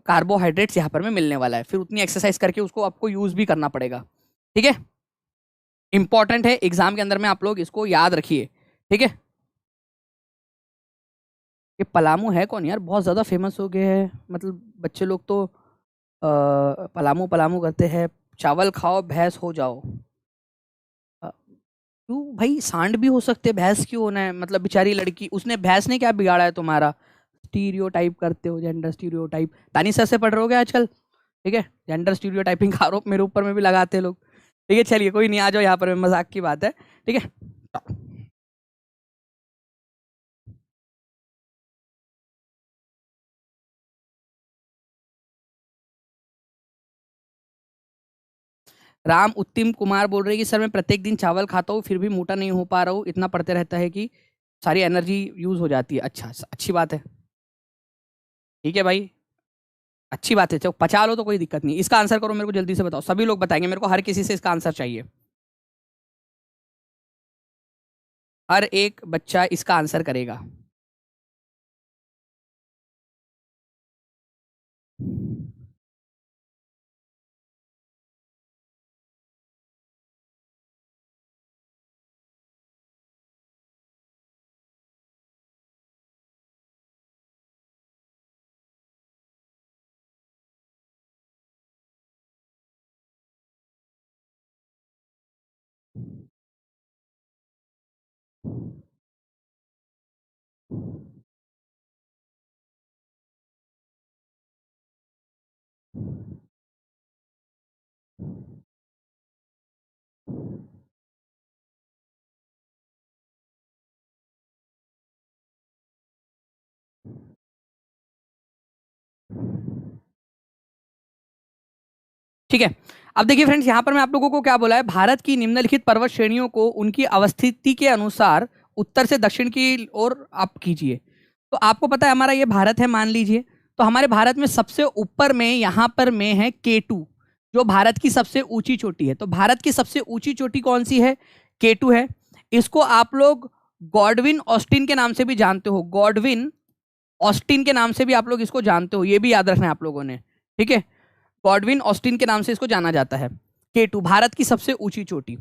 कार्बोहाइड्रेट्स यहाँ पर में मिलने वाला है। फिर उतनी एक्सरसाइज करके उसको आपको यूज भी करना पड़ेगा, ठीक है। इंपॉर्टेंट है एग्जाम के अंदर में, आप लोग इसको याद रखिए, ठीक है। ये पलामू है कौन यार, बहुत ज्यादा फेमस हो गए हैं, मतलब बच्चे लोग तो पलामू पलामू करते हैं। चावल खाओ भैंस हो जाओ, क्यों भाई, सांड भी हो सकते, भैंस क्यों होना है, मतलब बेचारी लड़की, उसने भैंस ने क्या बिगाड़ा है तुम्हारा? स्टीरियो टाइप करते हो, जेंडर स्टीरियो टाइप, तानी सर से पढ़ रहे हो क्या आजकल, ठीक है। जेंडर स्टीरियो टाइपिंग का आरोप मेरे ऊपर में भी लगाते हैं लोग, ठीक है। चलिए कोई नहीं, आ जाओ यहाँ पर, मजाक की बात है, ठीक है। राम उत्तिम कुमार बोल रहे हैं कि सर मैं प्रत्येक दिन चावल खाता हूँ फिर भी मोटा नहीं हो पा रहा हूँ, इतना पढ़ते रहता है कि सारी एनर्जी यूज हो जाती है। अच्छा, अच्छी बात है, ठीक है भाई, अच्छी बात है। चलो पचा लो तो कोई दिक्कत नहीं। इसका आंसर करो, मेरे को जल्दी से बताओ, सभी लोग बताएंगे मेरे को, हर किसी से इसका आंसर चाहिए, हर एक बच्चा इसका आंसर करेगा। ठीक है, अब देखिए फ्रेंड्स, यहाँ पर मैं आप लोगों को क्या बोला है, भारत की निम्नलिखित पर्वत श्रेणियों को उनकी अवस्थिति के अनुसार उत्तर से दक्षिण की ओर आप कीजिए। तो आपको पता है हमारा ये भारत है मान लीजिए, तो हमारे भारत में सबसे ऊपर में यहाँ पर में है केटू, जो भारत की सबसे ऊंची चोटी है। तो भारत की सबसे ऊंची चोटी कौन सी है? केटू है। इसको आप लोग गॉडविन ऑस्टिन के नाम से भी जानते हो, गॉडविन ऑस्टिन के नाम से भी आप लोग इसको जानते हो, ये भी याद रखना है आप लोगों ने, ठीक है। गॉडविन ऑस्टिन के नाम से इसको जाना जाता है। केटू भारत की सबसे ऊंची चोटी।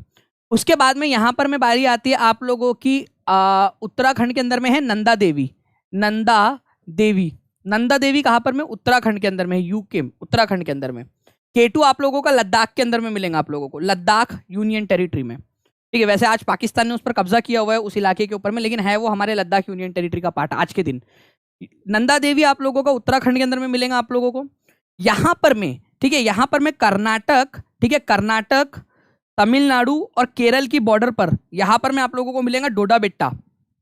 उसके बाद में यहां पर में बारी आती है आप लोगों की, उत्तराखंड के अंदर में है नंदा देवी। नंदा देवी, नंदा देवी कहां पर में? उत्तराखंड के अंदर में है, यूके उत्तराखंड के अंदर में। केटू आप लोगों का लद्दाख के अंदर में मिलेगा आप लोगों को, लद्दाख यूनियन टेरिटरी में, ठीक है। वैसे आज पाकिस्तान ने उस पर कब्जा किया हुआ है उस इलाके के ऊपर में, लेकिन है वो हमारे लद्दाख यूनियन टेरिटरी का पार्ट आज के दिन। नंदा देवी आप लोगों का उत्तराखंड के अंदर में मिलेगा आप लोगों को। यहां पर में, ठीक है, यहां पर में कर्नाटक, ठीक है, कर्नाटक, तमिलनाडु और केरल की बॉर्डर पर यहां पर में आप लोगों को मिलेगा डोडा बेट्टा,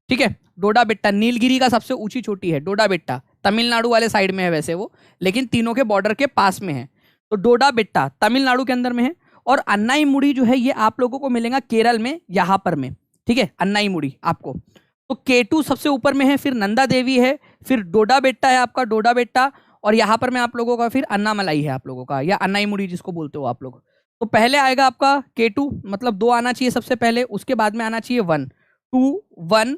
ठीक है। डोडा बेट्टा नीलगिरी का सबसे ऊंची चोटी है, डोडा बेट्टा तमिलनाडु वाले साइड में है वैसे वो, लेकिन तीनों के बॉर्डर के पास में है। तो डोडा बेट्टा तमिलनाडु के अंदर में है, और अन्नाईमुड़ी जो है ये आप लोगों को मिलेगा केरल में, यहाँ पर में, ठीक है, अन्नाईमुड़ी आपको। तो K2 सबसे ऊपर में है, फिर नंदा देवी है, फिर डोडा बेट्टा है आपका, डोडा बेट्टा, और यहाँ पर में आप लोगों का फिर अन्नामलाई है आप लोगों का, या अन्नाईमुड़ी जिसको बोलते हो आप लोग। तो पहले आएगा आपका K2, मतलब 2 आना चाहिए सबसे पहले, उसके बाद में आना चाहिए 1 2 1,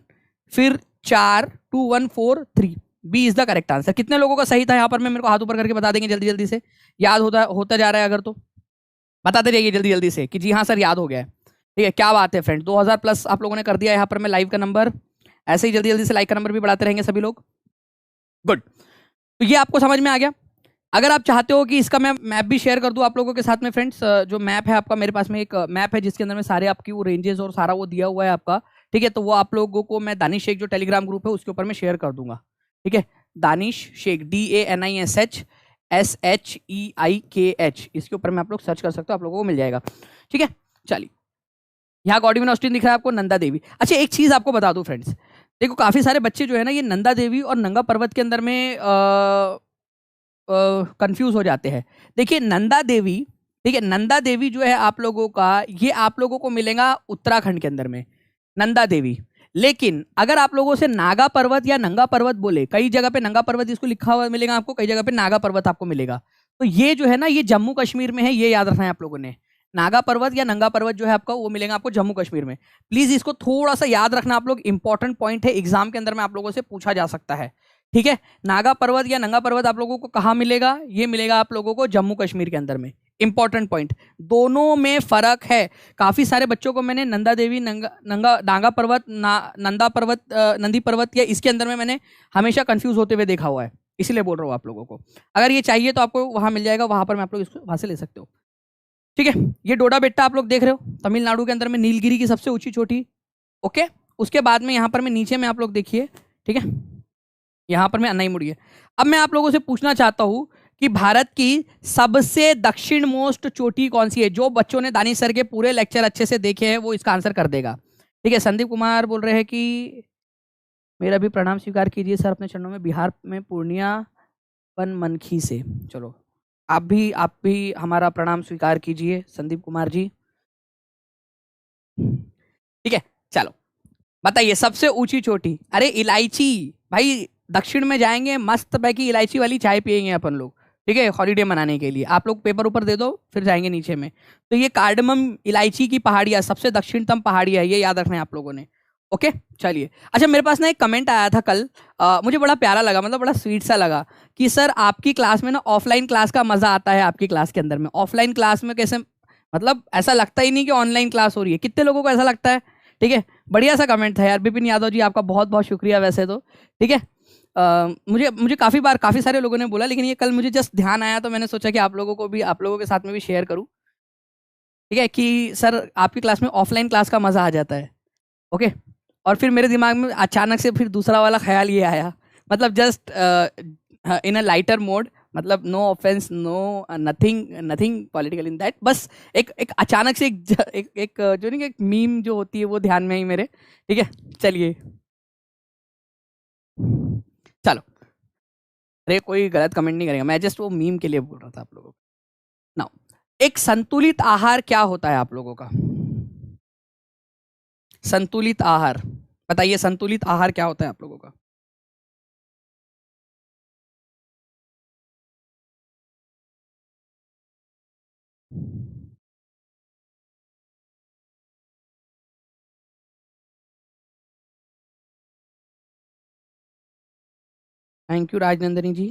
फिर 4 2 1 4 3। B is the correct answer. कितने लोगों का सही था यहाँ पर में मेरे को हाथ ऊपर करके बता देंगे जल्दी जल्दी से, याद होता जा रहा है अगर तो बताते जाइए जल्दी जल्दी से कि जी हाँ सर याद हो गया है। ठीक है, क्या बात है फ्रेंड, 2000 प्लस आप लोगों ने कर दिया यहाँ पर मैं लाइव का नंबर। ऐसे ही जल्दी जल्दी से लाइव का नंबर भी बढ़ाते रहेंगे सभी लोग। गुड, तो ये आपको समझ में आ गया। अगर आप चाहते हो कि इसका मैं मैप भी शेयर कर दूं आप लोगों के साथ में फ्रेंड्स, जो मैप है आपका, मेरे पास में एक मैप है जिसके अंदर में सारे आपकी वो रेंजेस और सारा वो दिया हुआ है आपका, ठीक है। तो वो आप लोगों को मैं दानिश शेख जो टेलीग्राम ग्रुप है उसके ऊपर में शेयर कर दूंगा, ठीक है। दानिश शेख DANISH SHEIKH, इसके ऊपर में आप लोग सर्च कर सकते हो, आप लोगों को मिल जाएगा, ठीक है। चलिए, यहाँ गॉडविन ऑस्टिन दिख रहा है आपको, नंदा देवी। अच्छा एक चीज आपको बता दूं फ्रेंड्स, देखो काफी सारे बच्चे जो है ना ये नंदा देवी और नंगा पर्वत के अंदर में कंफ्यूज हो जाते हैं। देखिए नंदा देवी, ठीक है, नंदा देवी जो है आप लोगों का, ये आप लोगों को मिलेगा उत्तराखंड के अंदर में नंदा देवी। लेकिन अगर आप लोगों से नागा पर्वत या नंगा पर्वत बोले, कई जगह पे नंगा पर्वत इसको लिखा हुआ मिलेगा आपको, कई जगह पे नागा पर्वत आपको मिलेगा। तो ये जो है ना ये जम्मू कश्मीर में है, ये याद रखना है आप लोगों ने। नागा पर्वत या नंगा पर्वत जो है आपका वो मिलेगा आपको जम्मू कश्मीर में। प्लीज इसको थोड़ा सा याद रखना आप लोग, इंपॉर्टेंट पॉइंट है, एग्जाम के अंदर में आप लोगों से पूछा जा सकता है, ठीक है। नागा पर्वत या नंगा पर्वत आप लोगों को कहाँ मिलेगा, ये मिलेगा आप लोगों को जम्मू कश्मीर के अंदर में। इंपॉर्टेंट पॉइंट, दोनों में फर्क है। काफी सारे बच्चों को मैंने नंदा देवी, नागा पर्वत, नंदा पर्वत, नंदी पर्वत या इसके अंदर में मैंने हमेशा कंफ्यूज होते हुए देखा हुआ है, इसीलिए बोल रहा हूँ आप लोगों को। अगर ये चाहिए तो आपको वहां मिल जाएगा, वहां पर मैं आप लोग इसको वहां से ले सकते हो, ठीक है। ये डोडा बेट्टा आप लोग देख रहे हो तमिलनाडु के अंदर में, नीलगिरी की सबसे ऊंची चोटी, ओके। उसके बाद में यहाँ पर मैं नीचे में आप लोग देखिए, ठीक है, यहाँ पर मैं अन्नाईमुड़ी है। अब मैं आप लोगों से पूछना चाहता हूँ कि भारत की सबसे दक्षिण मोस्ट चोटी कौन सी है। जो बच्चों ने दानिश सर के पूरे लेक्चर अच्छे से देखे हैं वो इसका आंसर कर देगा, ठीक है। संदीप कुमार बोल रहे हैं कि मेरा भी प्रणाम स्वीकार कीजिए सर अपने चरणों में, बिहार में पूर्णिया पनमनखी से। चलो आप भी हमारा प्रणाम स्वीकार कीजिए संदीप कुमार जी, ठीक है। चलो बताइए सबसे ऊंची चोटी। अरे इलायची भाई, दक्षिण में जाएंगे मस्त पैकी इलायची वाली चाय पियेंगे अपन लोग, ठीक है, हॉलीडे मनाने के लिए। आप लोग पेपर ऊपर दे दो फिर जाएंगे नीचे में। तो ये कार्डमम इलायची की पहाड़ियाँ सबसे दक्षिणतम पहाड़ियाँ है, ये याद रखना है आप लोगों ने, ओके। चलिए, अच्छा मेरे पास ना एक कमेंट आया था कल, मुझे बड़ा प्यारा लगा, मतलब बड़ा स्वीट सा लगा कि सर आपकी क्लास में ना ऑफलाइन क्लास का मजा आता है, आपकी क्लास के अंदर में ऑफलाइन क्लास में कैसे, मतलब ऐसा लगता ही नहीं कि ऑनलाइन क्लास हो रही है। कितने लोगों को ऐसा लगता है, ठीक है। बढ़िया सा कमेंट था यार विपिन यादव जी, आपका बहुत बहुत शुक्रिया वैसे तो, ठीक है। मुझे काफ़ी सारे लोगों ने बोला, लेकिन ये कल मुझे जस्ट ध्यान आया तो मैंने सोचा कि आप लोगों को भी, आप लोगों के साथ में भी शेयर करूं, ठीक है, कि सर आपकी क्लास में ऑफलाइन क्लास का मज़ा आ जाता है, ओके। और फिर मेरे दिमाग में अचानक से फिर दूसरा वाला ख्याल ये आया, मतलब just in a lighter mode, मतलब no offence, no nothing political in that, बस एक अचानक से एक जो नहीं, एक मीम जो होती है वो ध्यान में आई मेरे, ठीक है। चलिए चलो, अरे कोई गलत कमेंट नहीं करेगा, मैं जस्ट वो मीम के लिए बोल रहा था आप लोगों को। नाउ एक संतुलित आहार क्या होता है आप लोगों का, संतुलित आहार बताइए, संतुलित आहार क्या होता है आप लोगों का। थैंक यू राजनंदिनी जी।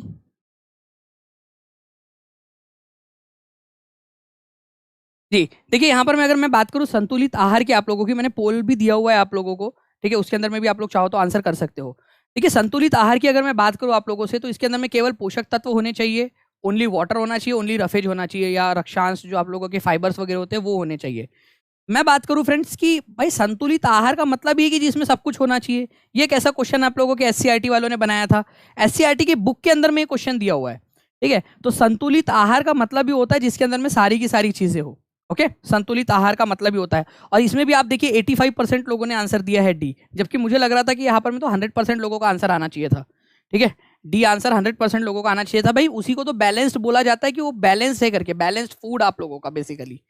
जी देखिए, यहाँ पर मैं अगर मैं बात करूँ संतुलित आहार की आप लोगों की, मैंने पोल भी दिया हुआ है आप लोगों को, ठीक है, उसके अंदर में भी आप लोग चाहो तो आंसर कर सकते हो। देखिए संतुलित आहार की अगर मैं बात करूँ आप लोगों से, तो इसके अंदर में केवल पोषक तत्व होने चाहिए, ओनली वाटर होना चाहिए, ओनली रफेज होना चाहिए, या रक्षांश जो आप लोगों के फाइबर्स वगैरह होते हैं वो होने चाहिए। मैं बात करूं फ्रेंड्स कि भाई संतुलित आहार का मतलब ये कि जिसमें सब कुछ होना चाहिए, ये कैसा क्वेश्चन आप लोगों के एससीईआरटी वालों ने बनाया था, एससीईआरटी की बुक के अंदर में क्वेश्चन दिया हुआ है, ठीक है। तो संतुलित आहार का मतलब भी होता है जिसके अंदर में सारी की सारी चीजें हो, ओके। संतुलित आहार का मतलब भी होता है, और इसमें भी आप देखिए 85% लोगों ने आंसर दिया है डी, जबकि मुझे लग रहा था कि यहाँ पर में तो 100% लोगों का आंसर आना चाहिए था, ठीक है। डी आंसर 100% लोगों का आना चाहिए था भाई। उसी को तो बैलेंस्ड बोला जाता है कि वो बैलेंस है करके, बैलेंस्ड फूड आप लोगों का बेसिकली,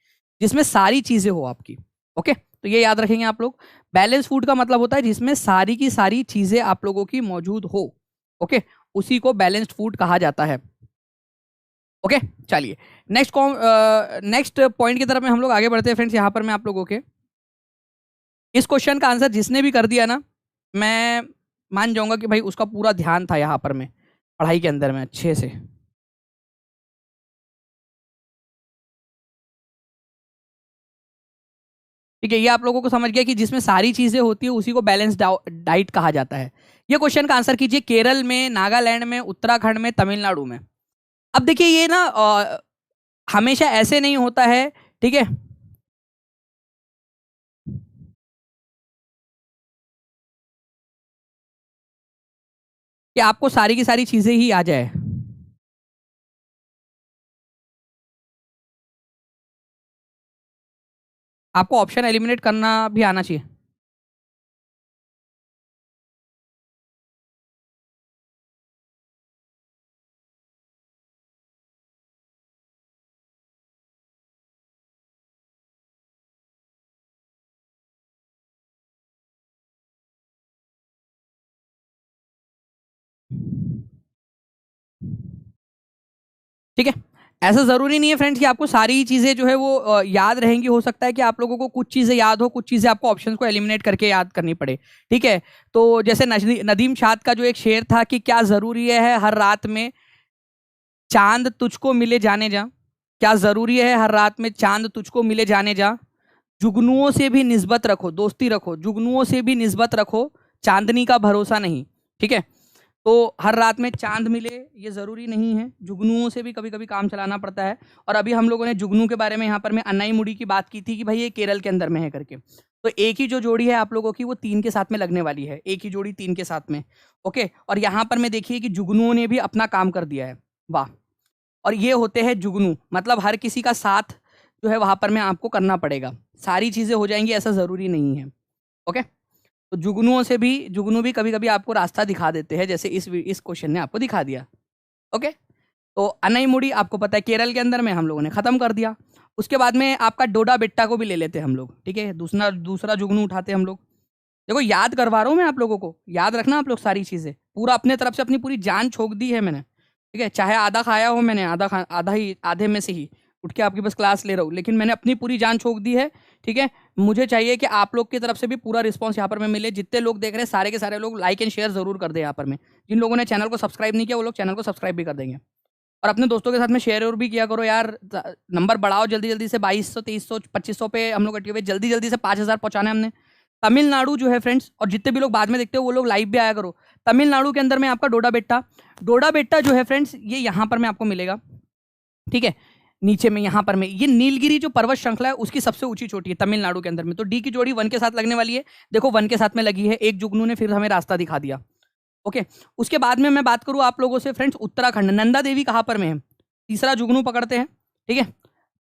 जिसमें सारी चीजें हो आपकी। ओके, तो ये याद रखेंगे आप लोग। बैलेंस फूड का मतलब होता है जिसमें सारी की सारी चीजें आप लोगों की मौजूद हो। ओके, उसी को बैलेंस्ड फूड कहा जाता है। ओके, चलिए नेक्स्ट पॉइंट की तरफ में हम लोग आगे बढ़ते हैं फ्रेंड्स। यहां पर मैं आप लोगों के इस क्वेश्चन का आंसर जिसने भी कर दिया ना, मैं मान जाऊंगा कि भाई उसका पूरा ध्यान था यहां पर में पढ़ाई के अंदर में अच्छे से। ठीक है, ये आप लोगों को समझ गया कि जिसमें सारी चीजें होती है उसी को बैलेंस डाइट कहा जाता है। ये क्वेश्चन का आंसर कीजिए, केरल में, नागालैंड में, उत्तराखंड में, तमिलनाडु में। अब देखिए ये ना हमेशा ऐसे नहीं होता है, ठीक है। कि आपको सारी की सारी चीजें ही आ जाए। आपको ऑप्शन एलिमिनेट करना भी आना चाहिए। ठीक है, ऐसा जरूरी नहीं है फ्रेंड्स कि आपको सारी चीजें जो है वो याद रहेंगी। हो सकता है कि आप लोगों को कुछ चीजें याद हो, कुछ चीजें आपको ऑप्शंस को एलिमिनेट करके याद करनी पड़े। ठीक है, तो जैसे नदीम शाद का जो एक शेर था कि क्या जरूरी है हर रात में चांद तुझको मिले जाने जा, क्या जरूरी है हर रात में चांद तुझको मिले जाने जा, जुगनुओं से भी निस्बत रखो, दोस्ती रखो, जुगनुओं से भी निस्बत रखो, चांदनी का भरोसा नहीं। ठीक है, तो हर रात में चांद मिले ये जरूरी नहीं है, जुगनुओं से भी कभी कभी काम चलाना पड़ता है। और अभी हम लोगों ने जुगनू के बारे में यहाँ पर में अन्नाई मुड़ी की बात की थी कि भाई ये केरल के अंदर में है करके। तो एक ही जो जोड़ी है आप लोगों की वो 3 के साथ में लगने वाली है, एक ही जोड़ी 3 के साथ में। ओके, और यहाँ पर में देखिए कि जुगनुओं ने भी अपना काम कर दिया है। वाह, और ये होते हैं जुगनू, मतलब हर किसी का साथ जो है वहां पर में आपको करना पड़ेगा। सारी चीजें हो जाएंगी ऐसा जरूरी नहीं है। ओके, तो जुगनू भी कभी कभी आपको रास्ता दिखा देते हैं, जैसे इस क्वेश्चन ने आपको दिखा दिया। ओके, तो अनई मुड़ी आपको पता है केरल के अंदर में हम लोगों ने खत्म कर दिया। उसके बाद में आपका डोडा बेट्टा को भी ले लेते हैं हम लोग। ठीक है, दूसरा दूसरा जुगनू उठाते हैं हम लोग। देखो याद करवा रहा हूँ मैं आप लोगों को, याद रखना आप लोग सारी चीजें। पूरा अपने तरफ से अपनी पूरी जान छोक दी है मैंने। ठीक है, चाहे आधा खाया हो मैंने, आधा ही, आधे में से ही उठ के आपकी बस क्लास ले रहा हूँ, लेकिन मैंने अपनी पूरी जान छोक दी है। ठीक है, मुझे चाहिए कि आप लोग की तरफ से भी पूरा रिस्पॉन्स यहाँ पर में मिले। जितने लोग देख रहे हैं सारे के सारे लोग लाइक एंड शेयर जरूर कर दे यहाँ पर में। जिन लोगों ने चैनल को सब्सक्राइब नहीं किया वो लोग चैनल को सब्सक्राइब भी कर देंगे। और अपने दोस्तों के साथ में शेयर और भी किया करो यार। नंबर बढ़ाओ जल्दी जल्दी से, 2200 2300 2500 पे हम लोग अटके हुए, जल्दी जल्दी से 5000 पहुंचाना है हमने। तमिलनाडु जो है फ्रेंड्स, और जितने भी लोग बाद में देखते हो वो लोग लाइव भी आया करो। तमिलनाडु के अंदर में आपका डोडा बेट्टा जो है फ्रेंड्स, ये यहाँ पर में आपको मिलेगा। ठीक है, नीचे में यहाँ पर में ये नीलगिरी जो पर्वत श्रृंखला है उसकी सबसे ऊंची चोटी है तमिलनाडु के अंदर में। तो डी की जोड़ी 1 के साथ लगने वाली है। देखो 1 के साथ में लगी है, एक जुगनू ने फिर हमें रास्ता दिखा दिया। ओके, उसके बाद में मैं बात करूं आप लोगों से फ्रेंड्स, उत्तराखंड, नंदा देवी कहां पर में है? तीसरा जुगनू पकड़ते हैं। ठीक है,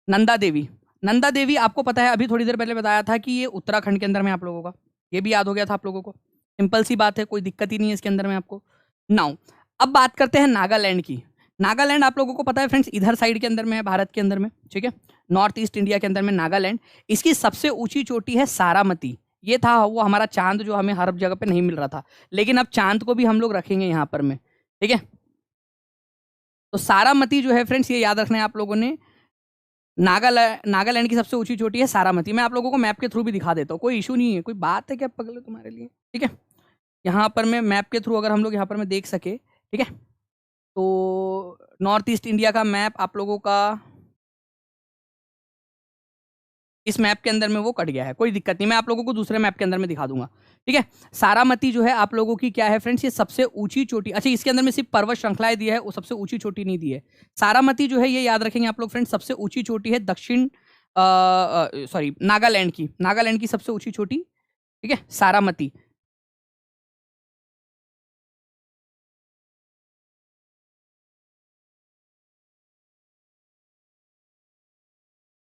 नंदा देवी। नंदा देवी आपको पता है, अभी थोड़ी देर पहले बताया था कि ये उत्तराखंड के अंदर में आप लोगों का, ये भी याद हो गया था आप लोगों को। सिंपल सी बात है, कोई दिक्कत ही नहीं है इसके अंदर में आपको। नाउ अब बात करते हैं नागालैंड की। नागालैंड आप लोगों को पता है फ्रेंड्स इधर साइड के अंदर में है, भारत के अंदर में। ठीक है, नॉर्थ ईस्ट इंडिया के अंदर में नागालैंड। इसकी सबसे ऊंची चोटी है सारामती। ये था वो हमारा चांद जो हमें हर जगह पे नहीं मिल रहा था, लेकिन अब चांद को भी हम लोग रखेंगे यहाँ पर में। ठीक है, तो सारामती जो है फ्रेंड्स, ये याद रखना है आप लोगों ने। नागालैंड की सबसे ऊंची चोटी है सारामती। मैं आप लोगों को मैप के थ्रू भी दिखा देता हूँ, कोई इशू नहीं है, कोई बात है क्या पगले तुम्हारे लिए। ठीक है, यहाँ पर मैं मैप के थ्रू अगर हम लोग यहाँ पर मैं देख सके। ठीक है, तो नॉर्थ ईस्ट इंडिया का मैप आप लोगों का इस मैप के अंदर में वो कट गया है, कोई दिक्कत नहीं, मैं आप लोगों को दूसरे मैप के अंदर में दिखा दूंगा। ठीक है, सारामती जो है आप लोगों की क्या है फ्रेंड्स, ये सबसे ऊंची चोटी। अच्छा, इसके अंदर में सिर्फ पर्वत श्रृंखलाएं दी है, वो सबसे ऊंची चोटी नहीं दी है। सारामती जो है ये याद रखेंगे आप लोग फ्रेंड्स, सबसे ऊंची चोटी है दक्षिण सॉरी नागालैंड की सबसे ऊंची चोटी। ठीक है, सारामती।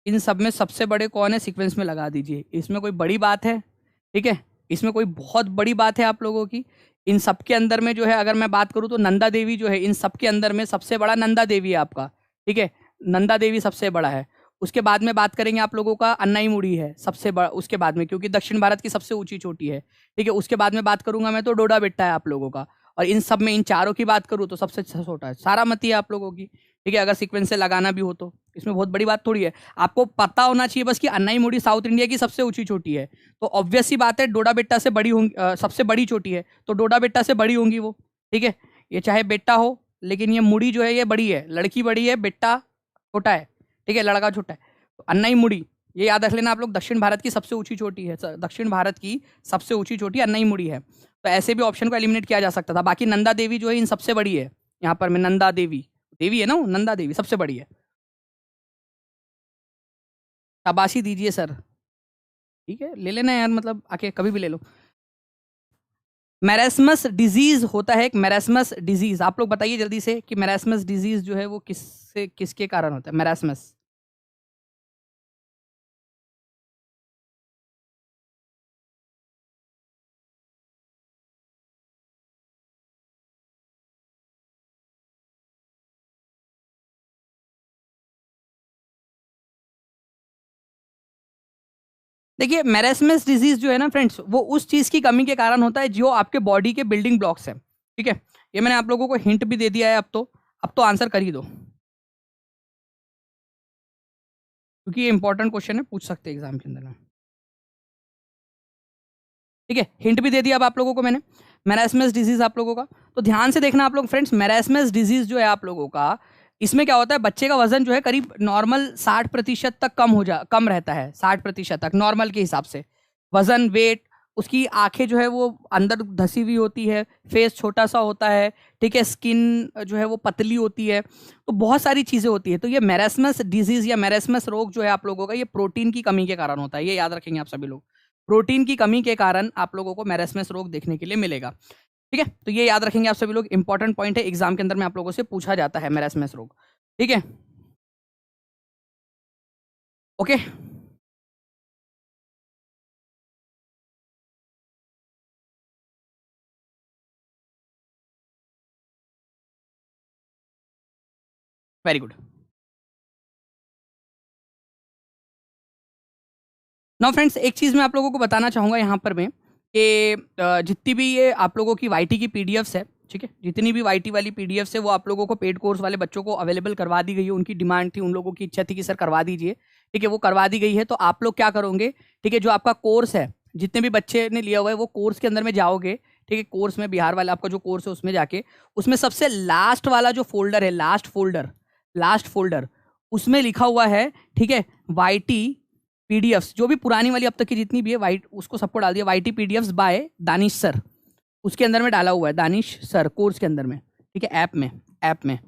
इन सब में सबसे बड़े कौन है सीक्वेंस में लगा दीजिए, इसमें कोई बड़ी बात है? ठीक है, इसमें कोई बहुत बड़ी बात है आप लोगों की? इन सब के अंदर में जो है अगर मैं बात करूँ तो नंदा देवी जो है इन सब के अंदर में सबसे बड़ा नंदा देवी है आपका, ठीक है, नंदा देवी सबसे बड़ा है। उसके बाद में बात करेंगे आप लोगों का अन्नाईमुड़ी है सबसे बड़ा, उसके बाद में, क्योंकि दक्षिण भारत की सबसे ऊंची चोटी है, ठीक है। उसके बाद में बात करूंगा मैं तो डोडा बेट्टा है आप लोगों का, और इन सब में इन चारों की बात करूँ तो सबसे छोटा है सारामती है आप लोगों की, ठीक है। अगर सीक्वेंस से लगाना भी हो तो इसमें बहुत बड़ी बात थोड़ी है, आपको पता होना चाहिए बस कि अन्नाईमुड़ी साउथ इंडिया की सबसे ऊंची चोटी है, तो ऑब्वियस ही बात है डोडा बेट्टा से बड़ी होंगी, सबसे बड़ी चोटी है तो डोडा बेट्टा से बड़ी होंगी वो, ठीक है। ये चाहे बेट्टा हो लेकिन ये मुड़ी जो है ये बड़ी है, लड़की बड़ी है, बेट्टा छोटा है, ठीक है, लड़का छोटा है। तो अन्नाईमुड़ी ये याद रख लेना आप लोग, दक्षिण भारत की सबसे ऊंची चोटी है, दक्षिण भारत की सबसे ऊंची चोटी अन्नाईमुड़ी है। तो ऐसे भी ऑप्शन को एलिमिनेट किया जा सकता था। बाकी नंदा देवी जो है इन सबसे बड़ी है, यहाँ पर मैं नंदा देवी, देवी है ना, नंदा देवी सबसे बड़ी है। शाबाशी दीजिए सर, ठीक है, ले लेना यार, मतलब आके कभी भी ले लो। मैरास्मस डिजीज होता है एक, मैरास्मस डिजीज आप लोग बताइए जल्दी से कि मैरास्मस डिजीज जो है वो किससे किसके कारण होता है मैरास्मस। देखिए मैरास्मस डिजीज जो है ना फ्रेंड्स, वो उस चीज की कमी के कारण होता है जो आपके बॉडी के बिल्डिंग ब्लॉक्स हैं, ठीक है। ये मैंने आप लोगों को हिंट भी दे दिया है, अब तो आंसर कर ही दो, क्योंकि ये इंपॉर्टेंट क्वेश्चन है, पूछ सकते हैं एग्जाम के अंदर में, ठीक है। हिंट भी दे दिया अब आप लोगों को मैंने, मैरास्मस डिजीज आप लोगों का, तो ध्यान से देखना आप लोग फ्रेंड्स। मैरास्मस डिजीज जो है आप लोगों का, इसमें क्या होता है, बच्चे का वजन जो है करीब नॉर्मल 60% तक कम रहता है, 60% तक नॉर्मल के हिसाब से वजन, वेट। उसकी आंखें जो है वो अंदर धसी हुई होती है, फेस छोटा सा होता है, ठीक है, स्किन जो है वो पतली होती है, तो बहुत सारी चीजें होती है। तो ये मैरास्मस डिजीज या मैरास्मस रोग जो है आप लोगों का, ये प्रोटीन की कमी के कारण होता है, ये याद रखेंगे आप सभी लोग। प्रोटीन की कमी के कारण आप लोगों को मैरास्मस रोग देखने के लिए मिलेगा, ठीक है। तो ये याद रखेंगे आप सभी लोग, इंपॉर्टेंट पॉइंट है, एग्जाम के अंदर में आप लोगों से पूछा जाता है मैरास्मस रोग, ठीक है, okay. Very good. Now friends एक चीज़ मैं आप लोगों को बताना चाहूँगा यहाँ पर मैं कि जितनी भी ये आप लोगों की वाईटी की पीडीएफ्स है, ठीक है, जितनी भी वाईटी वाली पीडीएफ्स है वो आप लोगों को पेड कोर्स वाले बच्चों को अवेलेबल करवा दी गई है। उनकी डिमांड थी, उन लोगों की इच्छा थी कि सर करवा दीजिए, ठीक है, वो करवा दी गई है। तो आप लोग क्या करोगे, ठीक है, जो आपका कोर्स है, जितने भी बच्चे ने लिया हुआ है वो कोर्स के अंदर में जाओगे, ठीक है, कोर्स में बिहार वाला आपका जो कोर्स है उसमें जाके, उसमें सबसे लास्ट वाला जो फोल्डर है, लास्ट फोल्डर उसमें लिखा हुआ है, ठीक है, वाईटी पीडीएफ्स, जो भी पुरानी वाली अब तक की जितनी भी है वाइट, उसको सबको डाल दिया YT PDFs by Danish sir, उसके अंदर में डाला हुआ है दानिश सर कोर्स के अंदर में, ठीक है, ऐप में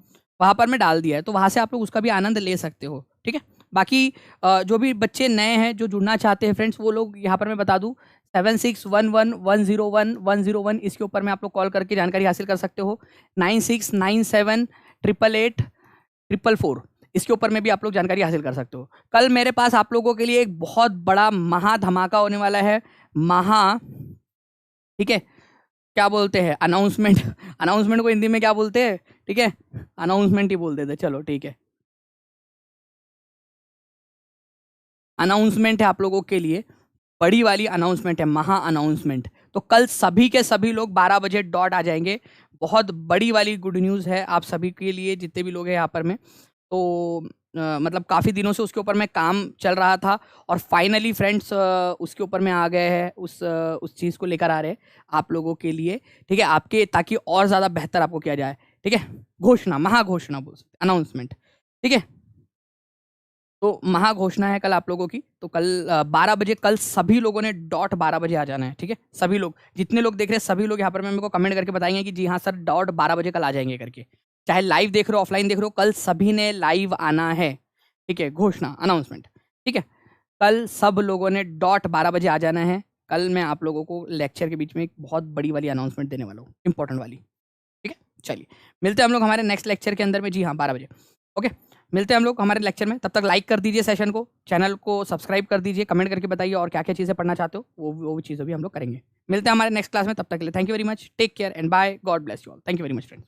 वहाँ पर मैं डाल दिया है, तो वहाँ से आप लोग उसका भी आनंद ले सकते हो, ठीक है। बाकी जो भी बच्चे नए हैं जो जुड़ना चाहते हैं फ्रेंड्स, वो लोग यहाँ पर मैं बता दूँ 7611101101, इसके ऊपर में आप लोग कॉल करके जानकारी हासिल कर सकते हो। 9697884444 इसके ऊपर में भी आप लोग जानकारी हासिल कर सकते हो। कल मेरे पास आप लोगों के लिए एक बहुत बड़ा महा धमाका होने वाला है, ठीक है, क्या बोलते हैं, अनाउंसमेंट को हिंदी में क्या बोलते हैं, ठीक है, अनाउंसमेंट ही बोल देते, चलो ठीक है, अनाउंसमेंट है आप लोगों के लिए, बड़ी वाली अनाउंसमेंट है, महा अनाउंसमेंट। तो कल सभी के सभी लोग 12 बजे डॉट आ जाएंगे। बहुत बड़ी वाली गुड न्यूज़ है आप सभी के लिए, जितने भी लोग हैं यहाँ पर में। तो मतलब काफ़ी दिनों से उसके ऊपर में काम चल रहा था और फाइनली फ्रेंड्स उसके ऊपर में आ गए हैं, उस चीज़ को लेकर आ रहे हैं आप लोगों के लिए, ठीक है, आपके, ताकि और ज़्यादा बेहतर आपको किया जाए, ठीक है। घोषणा, महाघोषणा बोल सकते, अनाउंसमेंट, ठीक है। तो महाघोषणा है कल आप लोगों की। तो कल 12 बजे, कल सभी लोगों ने डॉट 12 बजे आ जाना है, ठीक है। सभी लोग, जितने लोग देख रहे हैं सभी लोग यहाँ पर मेरे को कमेंट करके बताएंगे कि जी हाँ सर डॉट 12 बजे कल आ जाएंगे करके, चाहे लाइव देख रहे हो ऑफलाइन देख रहे हो, कल सभी ने लाइव आना है, ठीक है। घोषणा, अनाउंसमेंट, ठीक है, कल सब लोगों ने डॉट 12 बजे आ जाना है। कल मैं आप लोगों को लेक्चर के बीच में एक बहुत बड़ी वाली अनाउंसमेंट देने वाला हूँ, इंपॉर्टेंट वाली, ठीक है। चलिए मिलते हैं हम लोग हमारे नेक्स्ट लेक्चर के अंदर में, जी हाँ 12 बजे, ओके। मिलते हैं हम लोग हमारे लेक्चर में, तब तक लाइक कर दीजिए सेशन को, चैनल को सब्सक्राइब कर दीजिए, कमेंट करके बताइए और क्या क्या चीज़ें पढ़ना चाहते हो वो भी चीज़ें भी हम लोग करेंगे। मिलते हैं हमारे नेक्स्ट क्लास में, तब तक के लिए thank you very much, take care and bye, God bless you all, thank you very much friends.